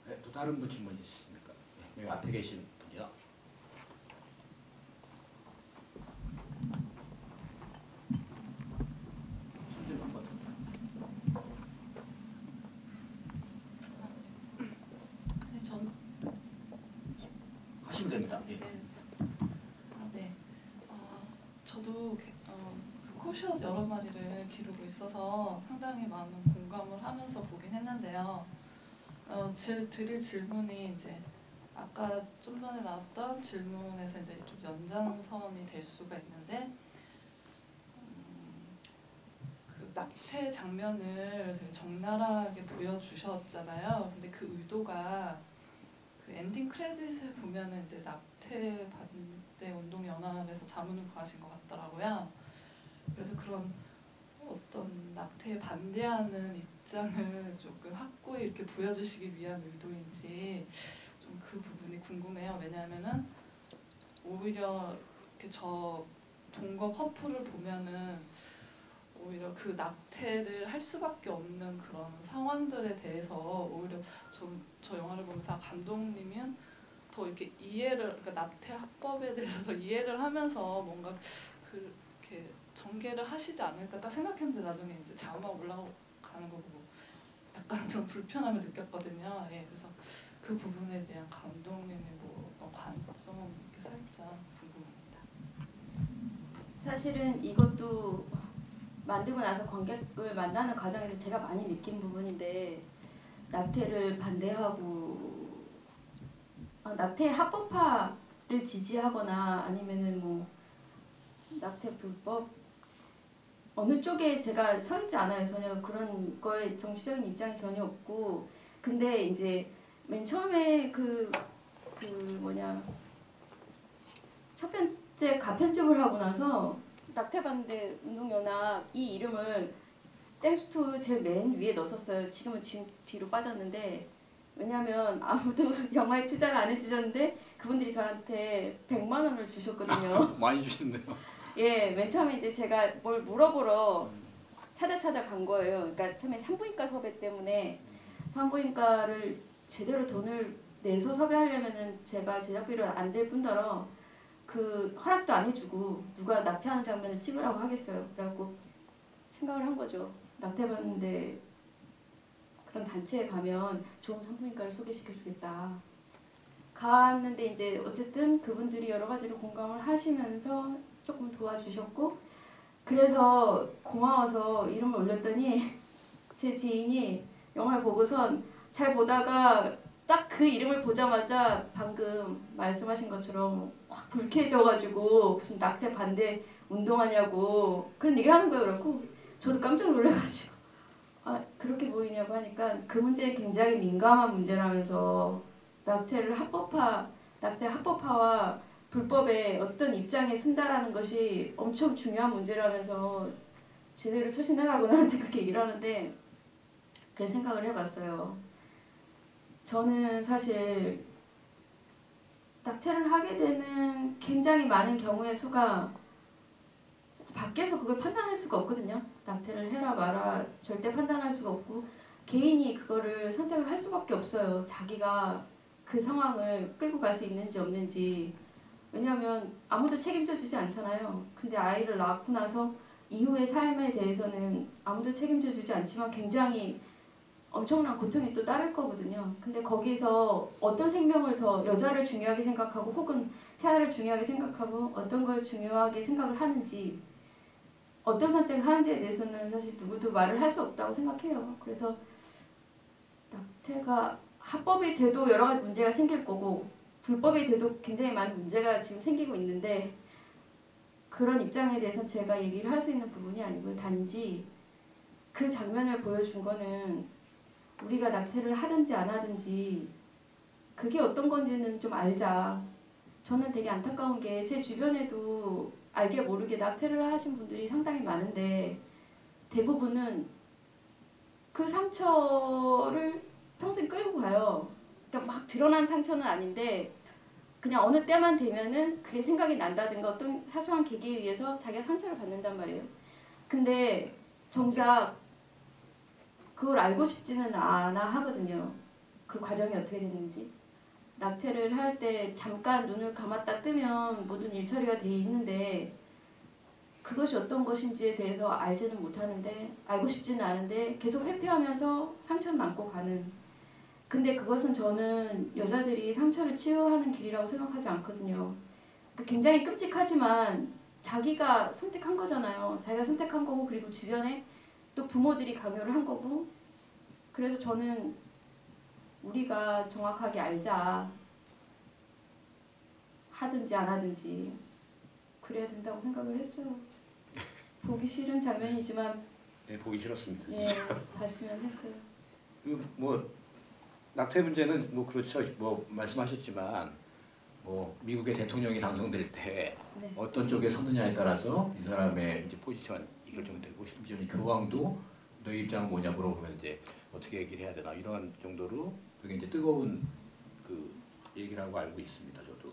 네, 또 다른 분 질문 있으십니까? 네, 여기 앞에 계신 분이요. 손좀 한번 네, 전 하시면 됩니다. 예. 네. 저도 그 코숏 여러 마리를 기르고 있어서 상당히 많은 공감을 하면서 보긴 했는데요. 드릴 질문이 이제 아까 좀 전에 나왔던 질문에서 이제 좀 연장선이 될 수가 있는데 그 낙태 장면을 되게 적나라하게 보여주셨잖아요. 근데 그 의도가 그 엔딩 크레딧에 보면은 이제 낙태 반대 운동 연합에서 자문을 구하신 것 같더라고요. 그래서 그런 어떤 낙태에 반대하는 입장을 조금 확고히 이렇게 보여주시기 위한 의도인지 좀 그 부분이 궁금해요. 왜냐하면은 오히려 이렇게 저 동거 커플을 보면은 오히려 그 낙태를 할 수밖에 없는 그런 상황들에 대해서 오히려 저 영화를 보면서 감독님은 더 이렇게 그러니까 낙태 합법에 대해서 더 이해를 하면서 뭔가 그렇게 전개를 하시지 않을까 딱 생각했는데 나중에 이제 자막 올라가는 거 보고 약간 좀 불편함을 느꼈거든요. 예, 그래서 그 부분에 대한 감독님의 뭐 어떤 관점 이렇게 살짝 궁금합니다. 사실은 이것도 만들고 나서 관객을 만나는 과정에서 제가 많이 느낀 부분인데 낙태를 반대하고 낙태 합법화를 지지하거나 아니면은 뭐 낙태 불법 어느 쪽에 제가 서 있지 않아요. 전혀 그런 거에 정치적인 입장이 전혀 없고 근데 이제 맨 처음에 첫 번째 가편집을 하고 나서 낙태 반대 운동연합 이 이름을 땡스 투 제일 맨 위에 넣었어요. 지금은 뒤로 빠졌는데 왜냐하면 아무도 영화에 투자를 안 해주셨는데 그분들이 저한테 100만 원을 주셨거든요. 많이 주셨네요. 예, 맨 처음에 이제 제가 뭘 물어보러 찾아 간 거예요. 그러니까 처음에 산부인과 섭외 때문에 산부인과를 제대로 돈을 내서 섭외하려면은 제가 제작비를 안 될 뿐더러 그 허락도 안 해주고 누가 낙태하는 장면을 찍으라고 하겠어요. 그래갖고 생각을 한 거죠. 낙태받는데 그런 단체에 가면 좋은 산부인과를 소개시켜주겠다. 갔는데 이제 어쨌든 그분들이 여러 가지로 공감을 하시면서 조금 도와주셨고 그래서 고마워서 이름을 올렸더니 제 지인이 영화를 보고선 잘 보다가 딱 그 이름을 보자마자 방금 말씀하신 것처럼 확 불쾌해져가지고 무슨 낙태 반대 운동하냐고 그런 얘기를 하는 거예요. 그렇고 저도 깜짝 놀라가지고 아 그렇게 보이냐고 하니까 그 문제에 굉장히 민감한 문제라면서 낙태 합법화와 불법의 어떤 입장에 쓴다라는 것이 엄청 중요한 문제라면서 제대로 처신하라고 나한테 그렇게 얘기를 하는데 그래서 생각을 해봤어요. 저는 사실 낙태를 하게 되는 굉장히 많은 경우의 수가 밖에서 그걸 판단할 수가 없거든요. 낙태를 해라 마라 절대 판단할 수가 없고 개인이 그거를 선택을 할 수밖에 없어요. 자기가 그 상황을 끌고 갈 수 있는지 없는지. 왜냐하면 아무도 책임져 주지 않잖아요. 근데 아이를 낳고 나서 이후의 삶에 대해서는 아무도 책임져 주지 않지만 굉장히 엄청난 고통이 또 따를 거거든요. 근데 거기서 어떤 생명을 더 여자를 중요하게 생각하고 혹은 태아를 중요하게 생각하고 어떤 걸 중요하게 생각을 하는지 어떤 선택을 하는지에 대해서는 사실 누구도 말을 할 수 없다고 생각해요. 그래서 낙태가 합법이 돼도 여러 가지 문제가 생길 거고 불법이 돼도 굉장히 많은 문제가 지금 생기고 있는데 그런 입장에 대해서 제가 얘기를 할 수 있는 부분이 아니고요. 단지 그 장면을 보여준 거는 우리가 낙태를 하든지 안 하든지 그게 어떤 건지는 좀 알자. 저는 되게 안타까운 게 제 주변에도 알게 모르게 낙태를 하신 분들이 상당히 많은데 대부분은 그 상처를 평생 끌고 가요. 그러니까 막 드러난 상처는 아닌데 그냥 어느 때만 되면은 그게 생각이 난다든가 어떤 사소한 계기에 의해서 자기가 상처를 받는단 말이에요. 근데 정작 그걸 알고 싶지는 않아 하거든요. 그 과정이 어떻게 됐는지. 낙태를 할 때 잠깐 눈을 감았다 뜨면 모든 일처리가 돼 있는데 그것이 어떤 것인지에 대해서 알지는 못하는데 알고 싶지는 않은데 계속 회피하면서 상처는 안고 가는. 근데 그것은 저는 여자들이 상처를 치유하는 길이라고 생각하지 않거든요. 굉장히 끔찍하지만 자기가 선택한 거잖아요. 자기가 선택한 거고 그리고 주변에 또 부모들이 강요를 한 거고 그래서 저는 우리가 정확하게 알자. 하든지 안 하든지 그래야 된다고 생각을 했어요. 보기 싫은 장면이지만 네, 보기 싫었습니다. 예, 봤으면 했어요. 뭐 낙태 문제는 뭐 그렇죠. 뭐 말씀하셨지만 뭐 미국의 대통령이 당선될 때 네. 어떤 쪽에 섰느냐에 따라서 이 사람의 이제 포지션이 결정되고 심지어 교황도 너희 입장은 뭐냐 물어보면 이제 어떻게 얘기를 해야 되나 이런 정도로 되게 이제 뜨거운 그 얘기라고 알고 있습니다. 저도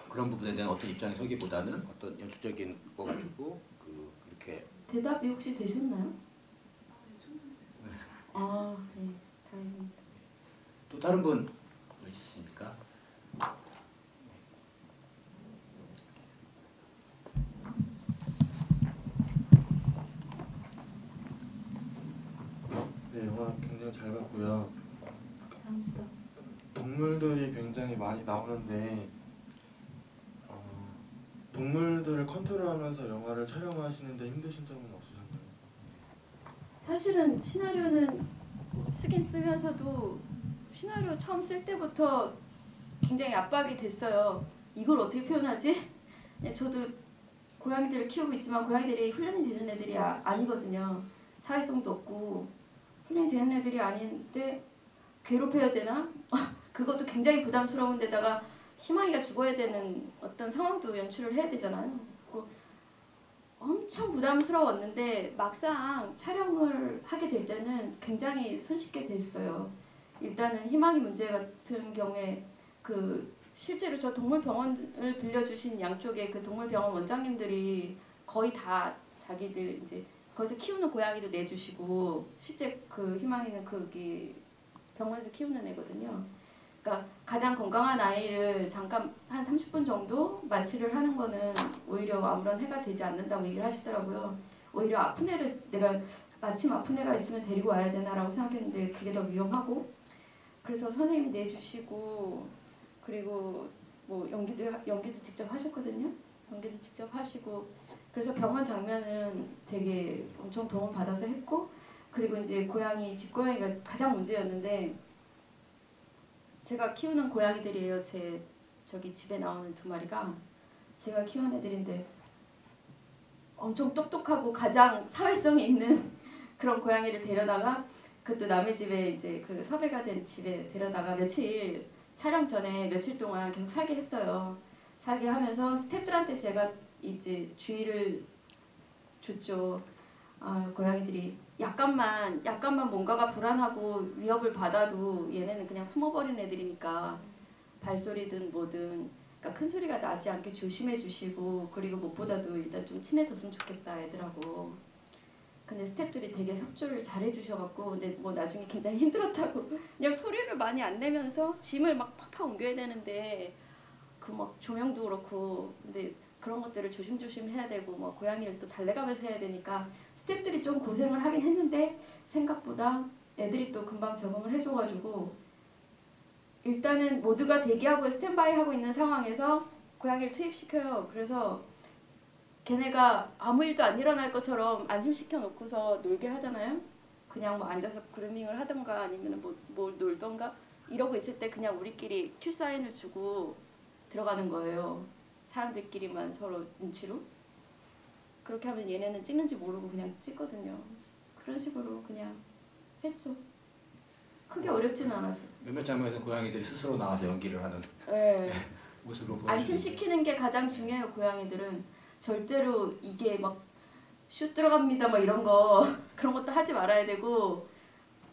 그런 부분에 대한 어떤 입장에 서기보다는 어떤 연출적인 거 가지고 그렇게 대답이 혹시 되셨나요? 네, 충분히 됐어요. 아, 네, 다행입니다. 또 다른 분 있습니까? 네, 영화 굉장히 잘 봤고요. 감사합니다. 동물들이 굉장히 많이 나오는데 동물들을 컨트롤하면서 영화를 촬영하시는데 힘드신 점은 없으셨나요? 사실은 시나리오는 쓰긴 쓰면서도 시나리오 처음 쓸 때부터 굉장히 압박이 됐어요. 이걸 어떻게 표현하지? 저도 고양이들을 키우고 있지만 고양이들이 훈련이 되는 애들이 아니거든요. 사회성도 없고 훈련이 되는 애들이 아닌데 괴롭혀야 되나? 그것도 굉장히 부담스러운 데다가 희망이가 죽어야 되는 어떤 상황도 연출을 해야 되잖아요. 엄청 부담스러웠는데 막상 촬영을 하게 될 때는 굉장히 손쉽게 됐어요. 일단은 희망이 문제 같은 경우에 실제로 저 동물병원을 빌려주신 양쪽에 그 동물병원 원장님들이 거의 다 자기들 이제 거기서 키우는 고양이도 내주시고 실제 그 희망이는 거기 병원에서 키우는 애거든요. 그러니까 가장 건강한 아이를 잠깐 한 30분 정도 마취를 하는 거는 오히려 아무런 해가 되지 않는다고 얘기를 하시더라고요. 오히려 아픈 애를 내가 마침 아픈 애가 있으면 데리고 와야 되나라고 생각했는데 그게 더 위험하고 그래서 선생님이 내주시고 그리고 뭐 연기도 직접 하셨거든요. 연기도 직접 하시고 그래서 병원 장면은 되게 엄청 도움 받아서 했고 그리고 이제 고양이 집고양이가 가장 문제였는데 제가 키우는 고양이들이에요. 제 저기 집에 나오는 2마리가 제가 키운 애들인데 엄청 똑똑하고 가장 사회성이 있는 그런 고양이를 데려다가 그것도 남의 집에 이제 그 섭외가 된 집에 데려다가 며칠 촬영 전에 며칠 동안 계속 살게 했어요. 살게 하면서 스태프들한테 제가 이제 주의를 줬죠. 고양이들이 약간만 뭔가가 불안하고 위협을 받아도 얘네는 그냥 숨어버리는 애들이니까 발소리든 뭐든 그러니까 큰 소리가 나지 않게 조심해 주시고 그리고 무엇보다도 일단 좀 친해졌으면 좋겠다 애들하고. 근데 스태프들이 되게 협조를 잘 해주셔갖고 근데 뭐 나중에 굉장히 힘들었다고 그냥 소리를 많이 안 내면서 짐을 막 팍팍 옮겨야 되는데 그 막 조명도 그렇고 근데 그런 것들을 조심조심 해야 되고 뭐 고양이를 또 달래가면서 해야 되니까 스태프들이 좀 고생을 하긴 했는데 생각보다 애들이 또 금방 적응을 해줘가지고 일단은 모두가 대기하고 스탠바이 하고 있는 상황에서 고양이를 투입시켜요. 그래서 걔네가 아무 일도 안 일어날 것처럼 안심시켜 놓고서 놀게 하잖아요. 그냥 뭐 앉아서 그루밍을 하던가 아니면 뭘 놀던가 이러고 있을 때 그냥 우리끼리 큐 사인을 주고 들어가는 거예요. 사람들끼리만 서로 눈치로. 그렇게 하면 얘네는 찍는지 모르고 그냥 찍거든요. 그런 식으로 그냥 했죠. 크게 어렵지는 않았어요. 몇몇 장면에서 고양이들이 스스로 나와서 연기를 하는 네. 모습으로 보여주고 안심시키는 게 가장 중요해요. 고양이들은 절대로 이게 막 슛 들어갑니다 막 이런 거 그런 것도 하지 말아야 되고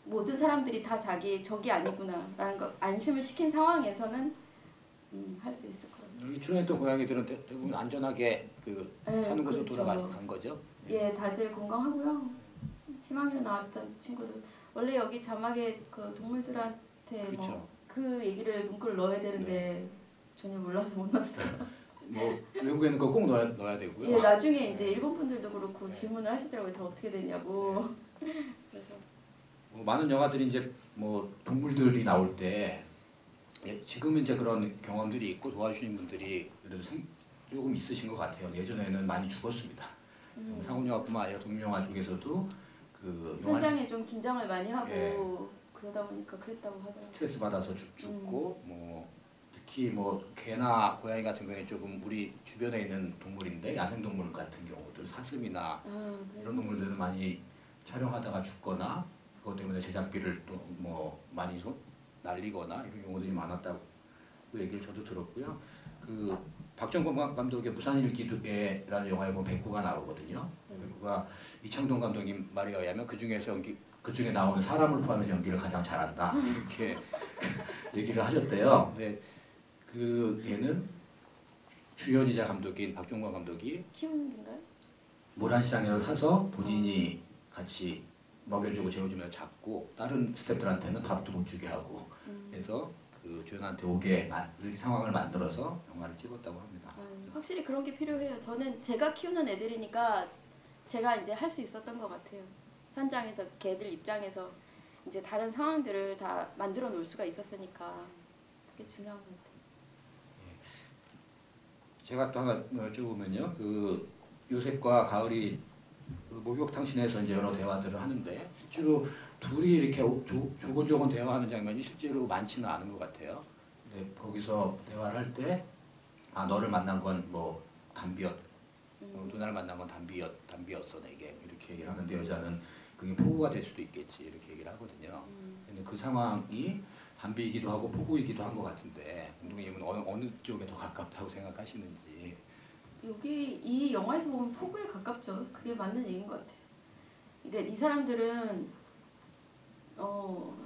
모든 사람들이 다 자기 적이 아니구나 라는 거 안심을 시킨 상황에서는 할 수 있을 거예요. 여기 출연했던 고양이들은 대부분 안전하게 그 네, 사는 곳으로 그렇죠. 돌아간 거죠? 예, 다들 건강하고요. 희망이로 나왔던 친구들 원래 여기 자막에 그 동물들한테 그렇죠. 뭐 그 얘기를 문구를 넣어야 되는데 전혀 몰라서 못 넣었어요. 뭐 외국에는 그거 꼭 넣어야 되고요. 예, 나중에 이제 일본 분들도 그렇고 질문을 하시더라고요. 다 어떻게 됐냐고. 그래서 뭐 많은 영화들이 이제 뭐 동물들이 나올 때 지금은 이제 그런 경험들이 있고 도와주시는 분들이 그래도 조금 있으신 것 같아요. 예전에는 많이 죽었습니다. 상업 영화뿐만 아니라 동물 영화 쪽에서도 그 영화 현장에 좀 긴장을 많이 하고 예. 그러다 보니까 그랬다고 하더라고요. 스트레스 받아서 죽고 뭐 특히 뭐 개나 고양이 같은 경우에 조금 우리 주변에 있는 동물인데 야생동물 같은 경우도 사슴이나 네. 이런 동물들은 많이 촬영하다가 죽거나 그것 때문에 제작비를 또 뭐 많이 날리거나 이런 경우들이 많았다고 그 얘기를 저도 들었고요. 그 박정권 감독의 부산일기라는 영화에 보면 백구가 나오거든요. 백구가 이창동 감독님 말에 의하면 그 중에 나오는 사람을 포함해서 연기를 가장 잘한다 이렇게 얘기를 하셨대요. 근데 그 얘는 주연이자 감독인 박종관 감독이 키우는 건가요? 모란시장에서 사서 본인이 같이 먹여주고 재워주면서 잡고 다른 스태프들한테는 밥도 못 주게 하고 해서 그 주연한테 오게 이렇게 상황을 만들어서 영화를 찍었다고 합니다. 확실히 그런 게 필요해요. 저는 제가 키우는 애들이니까 제가 이제 할 수 있었던 것 같아요. 현장에서 걔들 입장에서 이제 다른 상황들을 다 만들어 놓을 수가 있었으니까 그게 중요한 것 같아요. 제가 또 하나 여쭤보면요. 그 요셉과 가을이 그 목욕탕신에서 이제 여러 대화들을 하는데 실제로 둘이 이렇게 조곤조곤 대화하는 장면이 실제로 많지는 않은 것 같아요. 근데 거기서 대화를 할 때 너를 만난 건 뭐 담비였, 누나를 만난 건 담비였어 내게 이렇게 얘기를 하는데 여자는 그게 포구가 될 수도 있겠지 이렇게 얘기를 하거든요. 근데 그 상황이 담비이기도 하고 포구이기도 한 것 같은데 감독님은 어느 쪽에 더 가깝다고 생각하시는지. 여기 이 영화에서 보면 포구에 가깝죠. 그게 맞는 얘기인 것 같아요. 그러니까 이 사람들은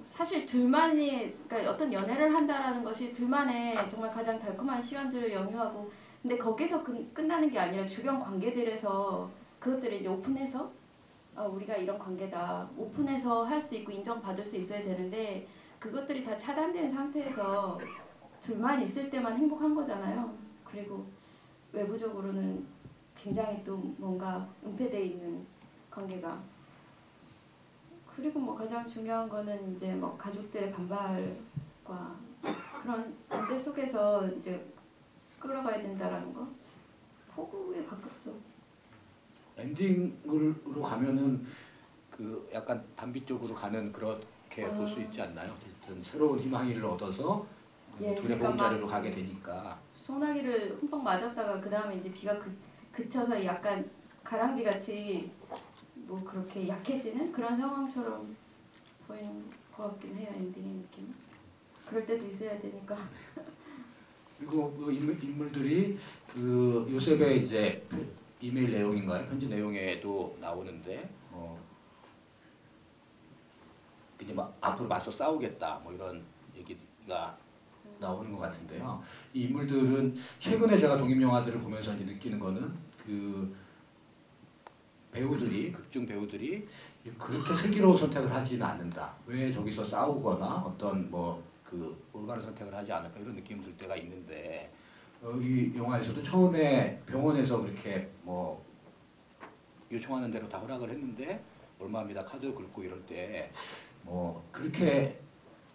사실 둘만이 그러니까 어떤 연애를 한다라는 것이 둘만의 정말 가장 달콤한 시간들을 영유하고 근데 거기서 끝나는 게 아니라 주변 관계들에서 그것들을 이제 오픈해서 우리가 이런 관계다 오픈해서 할 수 있고 인정받을 수 있어야 되는데 그것들이 다 차단된 상태에서 둘만 있을 때만 행복한 거잖아요. 그리고 외부적으로는 굉장히 또 뭔가 은폐되어 있는 관계가 그리고 뭐 가장 중요한 거는 이제 뭐 가족들의 반발과 그런 반대 속에서 이제 끌어가야 된다라는 거. 포구에 가깝죠. 엔딩으로 가면은 그 약간 단비 쪽으로 가는 그렇게 볼 수 있지 않나요? 어쨌든 새로운 희망을 얻어서 예, 둘의 그러니까 보금자리로 막 가게 되니까. 소나기를 흠뻑 맞았다가 그 다음에 이제 비가 그쳐서 약간 가랑비 같이 뭐 그렇게 약해지는 그런 상황처럼 보이는 것 같긴 해요. 엔딩의 느낌. 그럴 때도 있어야 되니까. 그리고 그 인물들이 그 요셉의 이제 이메일 내용인가요? 편지 내용에도 나오는데 이제 막 앞으로 맞서 싸우겠다 뭐 이런 얘기가 나오는 것 같은데요. 이 인물들은 최근에 제가 독립 영화들을 보면서 이제 느끼는 거는 그 배우들이 극중 배우들이 그렇게 슬기로운 선택을 하지는 않는다. 왜 저기서 싸우거나 어떤 뭐 그 올바른 선택을 하지 않을까 이런 느낌이 들 때가 있는데 이 영화에서도 처음에 병원에서 그렇게 뭐 요청하는 대로 다 허락을 했는데 얼마입니다 카드를 긁고 이럴 때 뭐 그렇게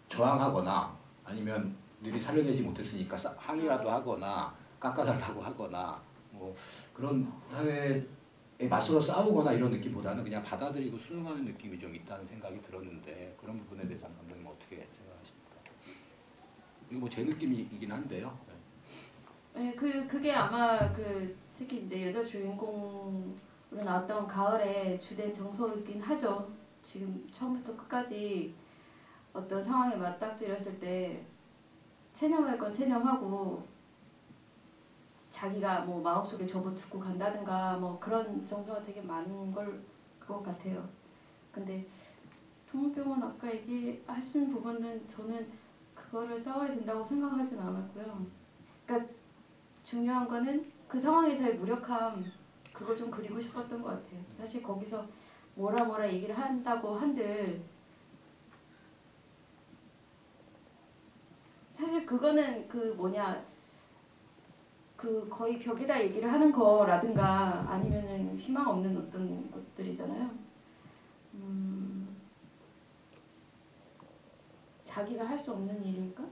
저항하거나 아니면 너희 살려내지 못했으니까 항의라도 하거나 깎아달라고 하거나 뭐 그런 사회에 맞서서 싸우거나 이런 느낌보다는 그냥 받아들이고 수용하는 느낌이 좀 있다는 생각이 들었는데 그런 부분에 대해서 감독님 어떻게 생각하십니까? 이거 뭐 제 느낌이긴 한데요. 네, 그게 아마 그 특히 이제 여자 주인공으로 나왔던 가을의 주된 정서이긴 하죠. 지금 처음부터 끝까지 어떤 상황에 맞닥뜨렸을 때 체념할 건 체념하고 자기가 뭐 마음속에 접어두고 간다든가 뭐 그런 정서가 되게 많은 것 같아요. 근데 동물병원 아까 얘기하신 부분은 저는 그거를 싸워야 된다고 생각하진 않았고요. 그러니까 중요한 거는 그 상황에서의 무력함 그걸 좀 그리고 싶었던 것 같아요. 사실 거기서 뭐라 얘기를 한다고 한들 사실 그거는 그 뭐냐 그 거의 벽에다 얘기를 하는 거라든가 아니면은 희망 없는 어떤 것들이잖아요. 자기가 할 수 없는 일이니까.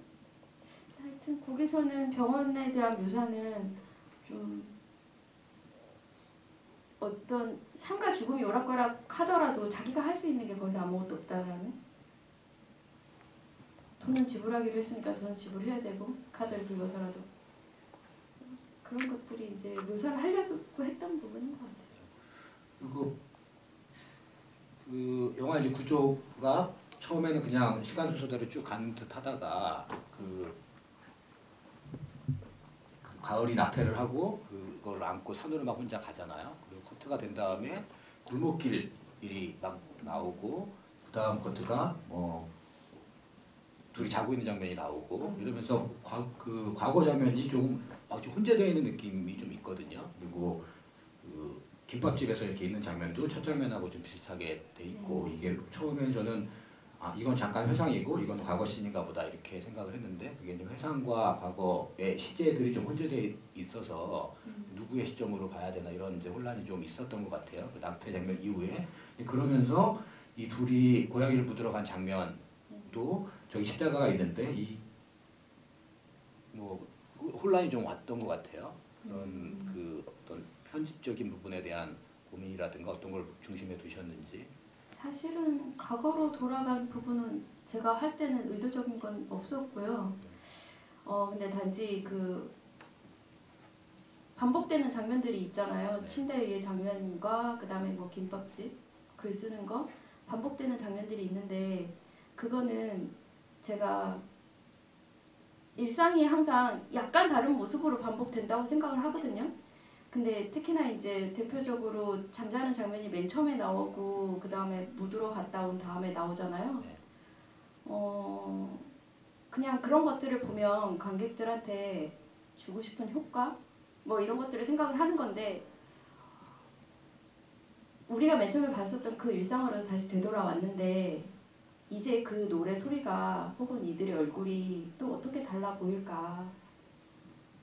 하여튼 거기서는 병원에 대한 묘사는 좀 어떤 삶과 죽음이 오락가락 하더라도 자기가 할 수 있는 게 거기서 아무것도 없다라는 돈은 지불하기로 했으니까 돈은 지불해야 되고 카드를 긁어서라도 그런 것들이 이제 묘사를 하려고 했던 부분인 것 같아요. 그리고 그 영화 이제 구조가 처음에는 그냥 시간 순서대로 쭉 가는 듯 하다가 그 가을이 낙태를 하고 그걸 안고 산으로 막 혼자 가잖아요. 그리고 커트가 된 다음에 골목길이 막 나오고 그 다음 커트가 둘이 자고 있는 장면이 나오고 이러면서 그 과거 장면이 좀 혼재되어 있는 느낌이 좀 있거든요. 그리고 그 김밥집에서 이렇게 있는 장면도 첫 장면하고 좀 비슷하게 돼 있고 이게 처음에는 저는 이건 잠깐 회상이고 이건 과거 씬인가 보다 이렇게 생각을 했는데 그게 이제 회상과 과거의 시제들이 좀 혼재되어 있어서 누구의 시점으로 봐야 되나 이런 이제 혼란이 좀 있었던 것 같아요. 그 낙태 장면 이후에 그러면서 이 둘이 고양이를 묻으러 간 장면도 저기 십자가가 있는데 이 뭐 혼란이 좀 왔던 것 같아요. 그런 그 어떤 편집적인 부분에 대한 고민이라든가 어떤 걸 중심에 두셨는지. 사실은 과거로 돌아간 부분은 제가 할 때는 의도적인 건 없었고요. 근데 단지 그 반복되는 장면들이 있잖아요. 침대 위의 장면과 그 다음에 뭐 김밥집 글 쓰는 거 반복되는 장면들이 있는데 그거는 제가 일상이 항상 약간 다른 모습으로 반복된다고 생각을 하거든요. 근데 특히나 이제 대표적으로 잠자는 장면이 맨 처음에 나오고 그 다음에 묻으러 갔다 온 다음에 나오잖아요. 그냥 그런 것들을 보면 관객들한테 주고 싶은 효과 뭐 이런 것들을 생각을 하는 건데 우리가 맨 처음에 봤었던 그 일상으로 다시 되돌아왔는데 이제 그 노래 소리가 혹은 이들의 얼굴이 또 어떻게 달라 보일까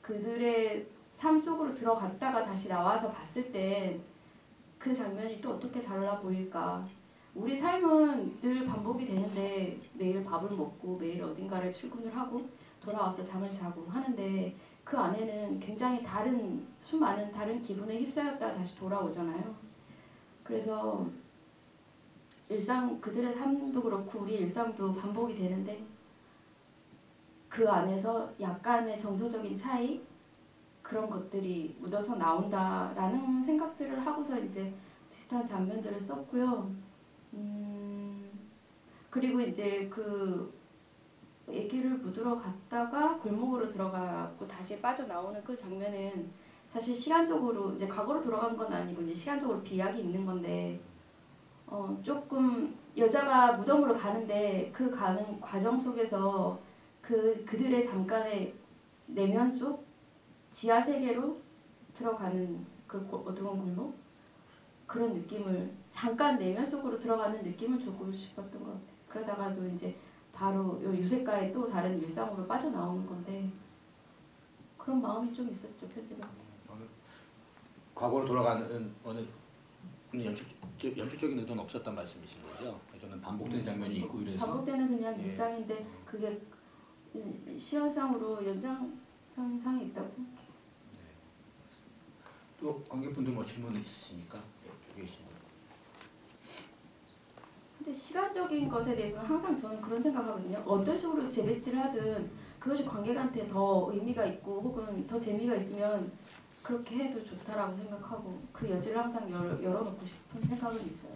그들의 삶 속으로 들어갔다가 다시 나와서 봤을 때 그 장면이 또 어떻게 달라 보일까. 우리 삶은 늘 반복이 되는데 매일 밥을 먹고 매일 어딘가를 출근을 하고 돌아와서 잠을 자고 하는데 그 안에는 굉장히 다른 수많은 다른 기분에 휩싸였다가 다시 돌아오잖아요. 그래서 일상 그들의 삶도 그렇고 우리 일상도 반복이 되는데 그 안에서 약간의 정서적인 차이 그런 것들이 묻어서 나온다라는 생각들을 하고서 이제 비슷한 장면들을 썼고요. 그리고 이제 그 애기를 묻으러 갔다가 골목으로 들어가고 다시 빠져나오는 그 장면은 사실 시간적으로 이제 과거로 돌아간 건 아니고 이제 시간적으로 비약이 있는 건데 조금 여자가 무덤으로 가는데 그 가는 과정 속에서 그들의 잠깐의 내면 속 지하 세계로 들어가는 그 어두운 골목 그런 느낌을 잠깐 내면 속으로 들어가는 느낌을 주고 싶었던 것 같아요. 그러다가도 이제 바로 유색가의 또 다른 일상으로 빠져나오는 건데 그런 마음이 좀 있었죠 편집에. 과거로 돌아가는 어느 연출적인 의도는 없었단 말씀이신 거죠? 저는 반복되는 장면이 있고 이래서 반복되는 그냥 예. 일상인데 그게 시간상으로 연장선상에 있다고 생각해요. 또 관객분들 뭐 질문 있으십니까? 계십니다. 근데 시간적인 것에 대해서는 항상 저는 그런 생각하거든요. 어떤 식으로 재배치를 하든 그것이 관객한테 더 의미가 있고 혹은 더 재미가 있으면 그렇게 해도 좋다라고 생각하고 그 여지를 항상 열어놓고 싶은 생각은 있어요.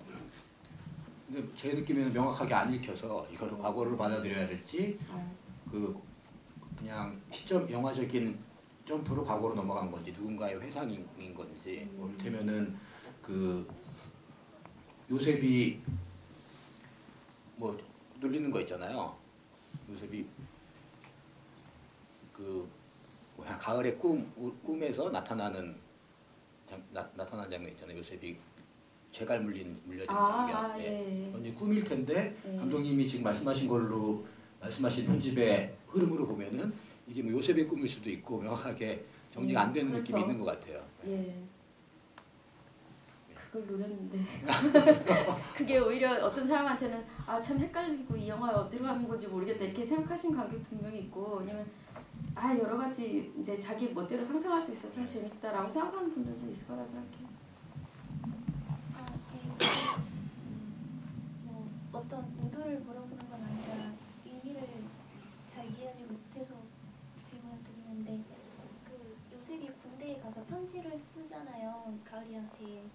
근데 제 느낌에는 명확하게 안 읽혀서 이거를 과거를 받아들여야 될지 그냥 시점 영화적인 점프로 과거로 넘어간 건지 누군가의 회상인 건지 이를테면은 그 요셉이 뭐 눌리는 거 있잖아요. 요셉이 그 뭐야 가을의 꿈에서 나타나는 장면 있잖아요. 요셉이 재갈 물려진 장면. 예. 이제 꿈일 텐데 예. 감독님이 지금 말씀하신 걸로 말씀하신 편집의 흐름으로 보면은 이게 뭐 요셉의 꿈일 수도 있고 명확하게 정리가 안 되는 그렇죠. 느낌이 있는 것 같아요. 예. 그걸 노렸는데 그게 오히려 어떤 사람한테는 아 참 헷갈리고 이 영화 어디로 가는 건지 모르겠다 이렇게 생각하신 관객도 분명히 있고 아니면 아 여러 가지 이제 자기 멋대로 상상할 수 있어 참 재밌다라고 생각하는 분들도 있을 거라 생각해요. 뭐 어떤 의도를 물어보는 건 아니라 의미를 잘 이해하지 못해서 질문 드리는데 그 요셉이 군대에 가서 편지를 쓰잖아요. 가을이한테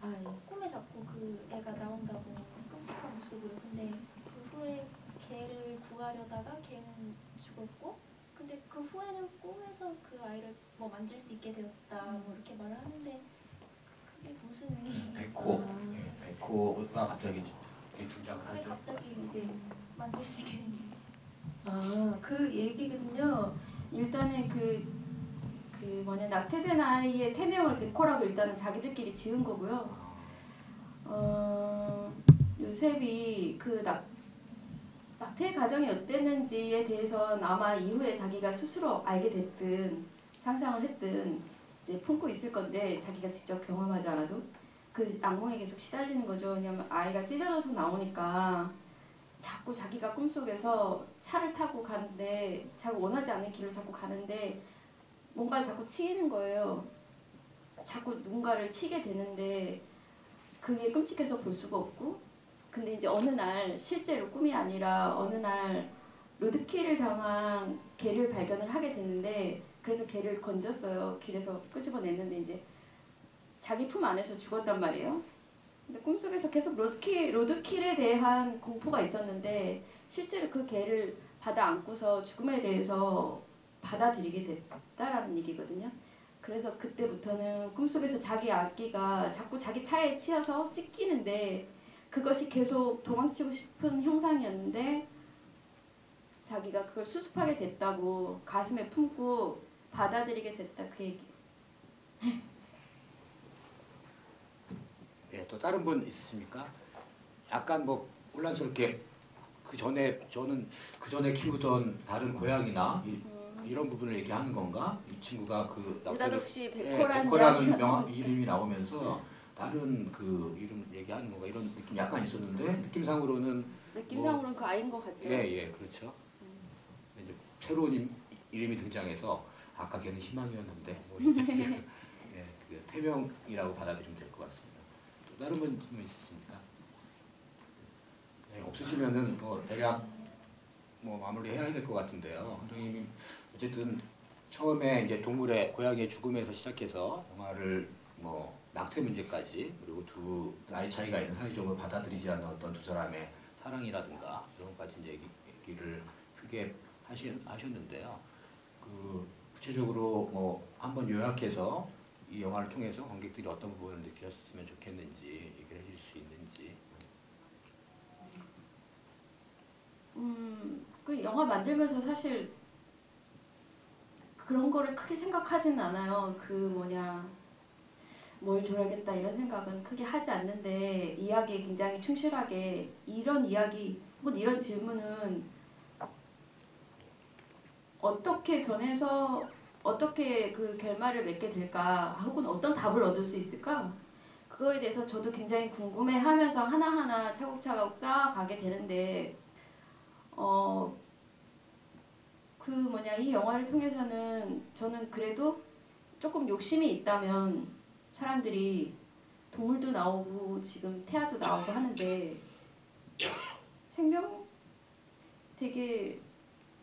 꿈에 자꾸 그 애가 나온다고 끔찍한 모습으로. 근데 그 후에 걔를 구하려다가 걔는 죽었고 근데 그 후에는 꿈에서 그 아이를 뭐 만질 수 있게 되었다 뭐 이렇게 말을 하는데 그게 무슨 백호가 갑자기 등장을 왜 하죠. 갑자기 이제 만질 수 있게 됐는지. 그 얘기거든요. 일단은 그 뭐냐 낙태된 아이의 태명을 백호라고 일단은 자기들끼리 지은 거고요. 요셉이 그 낙태 과정이 어땠는지에 대해서는 아마 이후에 자기가 스스로 알게 됐든 상상을 했든 이제 품고 있을 건데 자기가 직접 경험하지 않아도 그 악몽에 계속 시달리는 거죠. 왜냐면 아이가 찢어져서 나오니까 자꾸 자기가 꿈속에서 차를 타고 가는데 자꾸 원하지 않는 길을 자꾸 가는데 뭔가를 자꾸 치이는 거예요. 자꾸 누군가를 치게 되는데 그게 끔찍해서 볼 수가 없고 근데 이제 어느 날 실제로 꿈이 아니라 어느 날 로드킬을 당한 개를 발견을 하게 됐는데 그래서 개를 건졌어요. 길에서 끄집어냈는데 이제 자기 품 안에서 죽었단 말이에요. 근데 꿈속에서 계속 로드킬에 대한 공포가 있었는데 실제로 그 개를 받아 안고서 죽음에 대해서 받아들이게 됐다라는 얘기거든요. 그래서 그때부터는 꿈속에서 자기 아기가 자꾸 자기 차에 치여서 찢기는데 그것이 계속 도망치고 싶은 형상이었는데 자기가 그걸 수습하게 됐다고 가슴에 품고 받아들이게 됐다 그 얘기. 네, 또 다른 분 있으십니까? 약간 뭐 혼란스럽게 저는 그 전에 키우던 다른 고양이나 이런 부분을 얘기하는 건가? 이 친구가 그 느닷없이 백호라는 이름이 나오면서 다른 그 이름 얘기하는 건가 이런 느낌 약간 있었는데 느낌상으로는 그 아이인 것 같죠. 예, 그렇죠. 이제 새로운 이름이 등장해서 아까 걔는 희망이었는데 뭐 이제 예, 그 태명이라고 받아들이면 될 것 같습니다. 또 다른 분 있으십니까? 네, 없으시면은 뭐 대략 뭐 마무리해야 될 것 같은데요. 감독님이 어쨌든 처음에 이제 동물의 고양이의 죽음에서 시작해서 영화를 뭐 낙태 문제까지 그리고 두 나이 차이가 있는 사회적으로 받아들이지 않는 어떤 두 사람의 사랑이라든가 이런 것까지 이제 얘기를 크게 하셨는데요. 그 구체적으로 뭐 한번 요약해서 이 영화를 통해서 관객들이 어떤 부분을 느꼈으면 좋겠는지 얘기를 해줄 수 있는지. 그 영화 만들면서 사실 그런 거를 크게 생각하지는 않아요. 그 뭐냐 뭘 줘야겠다 이런 생각은 크게 하지 않는데 이야기에 굉장히 충실하게 이런 이야기 혹은 이런 질문은 어떻게 변해서 어떻게 그 결말을 맺게 될까 혹은 어떤 답을 얻을 수 있을까 그거에 대해서 저도 굉장히 궁금해하면서 하나하나 차곡차곡 쌓아가게 되는데 그 뭐냐 이 영화를 통해서는 저는 그래도 조금 욕심이 있다면 사람들이 동물도 나오고 지금 태아도 나오고 하는데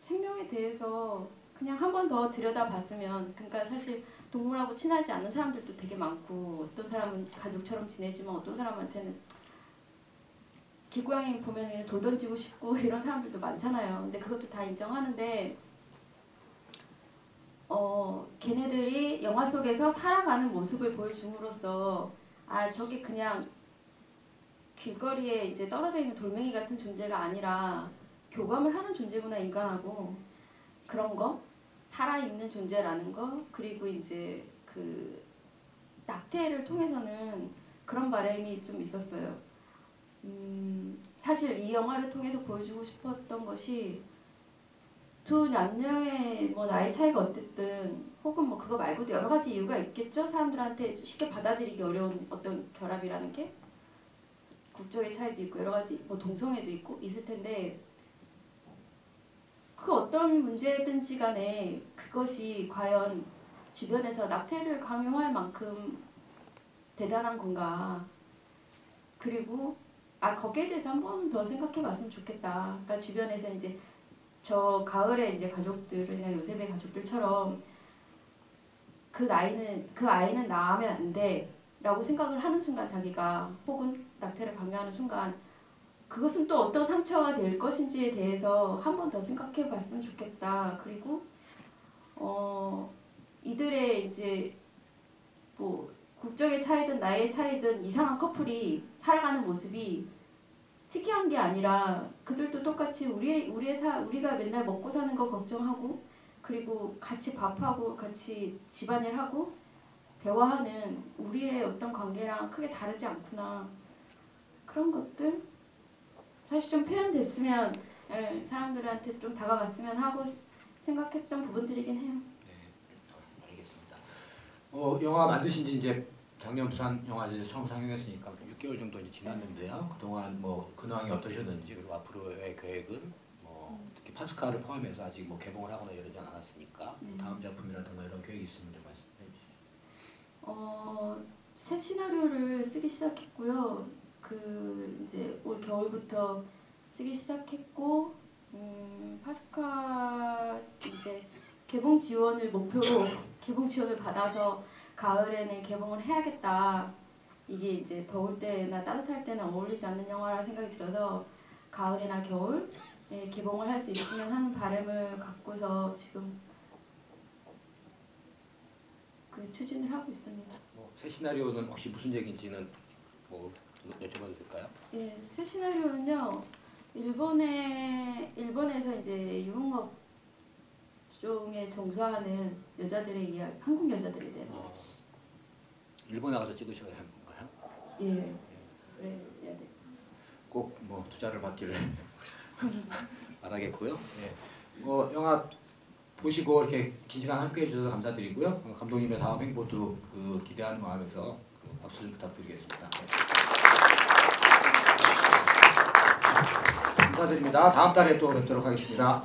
생명에 대해서 그냥 한 번 더 들여다봤으면 그러니까 사실 동물하고 친하지 않는 사람들도 되게 많고 어떤 사람은 가족처럼 지내지만 어떤 사람한테는 길고양이 보면 돌 던지고 싶고 이런 사람들도 많잖아요. 근데 그것도 다 인정하는데 걔네들이 영화 속에서 살아가는 모습을 보여줌으로써 아 저게 그냥 길거리에 이제 떨어져 있는 돌멩이 같은 존재가 아니라 교감을 하는 존재구나 인간하고 그런 거 살아있는 존재라는 거 그리고 이제 그 낙태를 통해서는 그런 바람이 좀 있었어요. 사실 이 영화를 통해서 보여주고 싶었던 것이 두 남녀의 뭐 나이 차이가 어쨌든 혹은 뭐 그거 말고도 여러 가지 이유가 있겠죠. 사람들한테 쉽게 받아들이기 어려운 어떤 결합이라는 게 국적의 차이도 있고 여러 가지 뭐 동성애도 있고 있을 텐데 그 어떤 문제든지 간에 그것이 과연 주변에서 낙태를 강요할 만큼 대단한 건가 그리고 거기에 대해서 한 번 더 생각해 봤으면 좋겠다. 그러니까 주변에서 이제 저 가을에 이제 가족들이나 요셉의 가족들처럼 그 아이는 낳으면 안 돼라고 생각을 하는 순간 자기가 혹은 낙태를 강요하는 순간 그것은 또 어떤 상처가 될 것인지에 대해서 한 번 더 생각해 봤으면 좋겠다. 그리고 이들의 이제 뭐 국적의 차이든 나이의 차이든 이상한 커플이 살아가는 모습이 특이한 게 아니라 그들도 똑같이 우리가 맨날 먹고 사는 거 걱정하고 그리고 같이 밥하고 같이 집안일하고 대화하는 우리의 어떤 관계랑 크게 다르지 않구나. 그런 것들 사실 좀 표현됐으면 사람들한테 좀 다가갔으면 하고 생각했던 부분들이긴 해요. 네, 알겠습니다. 영화 만드신 지 이제 작년 부산 영화제에서 처음 상영했으니까 6개월 정도 이제 지났는데요. 그동안 뭐 근황이 어떠셨는지 그리고 앞으로의 계획은 뭐 특히 파스칼을 포함해서 아직 뭐 개봉을 하거나 이러지 않았으니까 다음 작품이라든가 이런 계획이 있으면 좀 말씀해 주시죠. 새 시나리오를 쓰기 시작했고요. 그 이제 올 겨울부터 쓰기 시작했고 파스칼 이제 개봉 지원을 목표로 개봉 지원을 받아서 가을에는 개봉을 해야겠다. 이게 이제 더울 때나 따뜻할 때는 어울리지 않는 영화라 생각이 들어서 가을이나 겨울에 개봉을 할 수 있으면 하는 바람을 갖고서 지금 그 추진을 하고 있습니다. 새 시나리오는 혹시 무슨 얘기인지는 뭐 여쭤봐도 될까요? 예, 새 시나리오는요. 일본에서 이제 유흥업 종에 종사하는 여자들의 이야기, 한국 여자들에 대한 일본에 가서 찍으셔야 하는 건가요? 예, 그래야 돼. 꼭 뭐 투자를 받기를 바라겠고요. 네. 영화 보시고 이렇게 긴 시간 함께해 주셔서 감사드리고요. 감독님의 다음 행보도 기대하는 마음에서 박수 좀 부탁드리겠습니다. 네. 감사드립니다. 다음 달에 또 뵙도록 하겠습니다.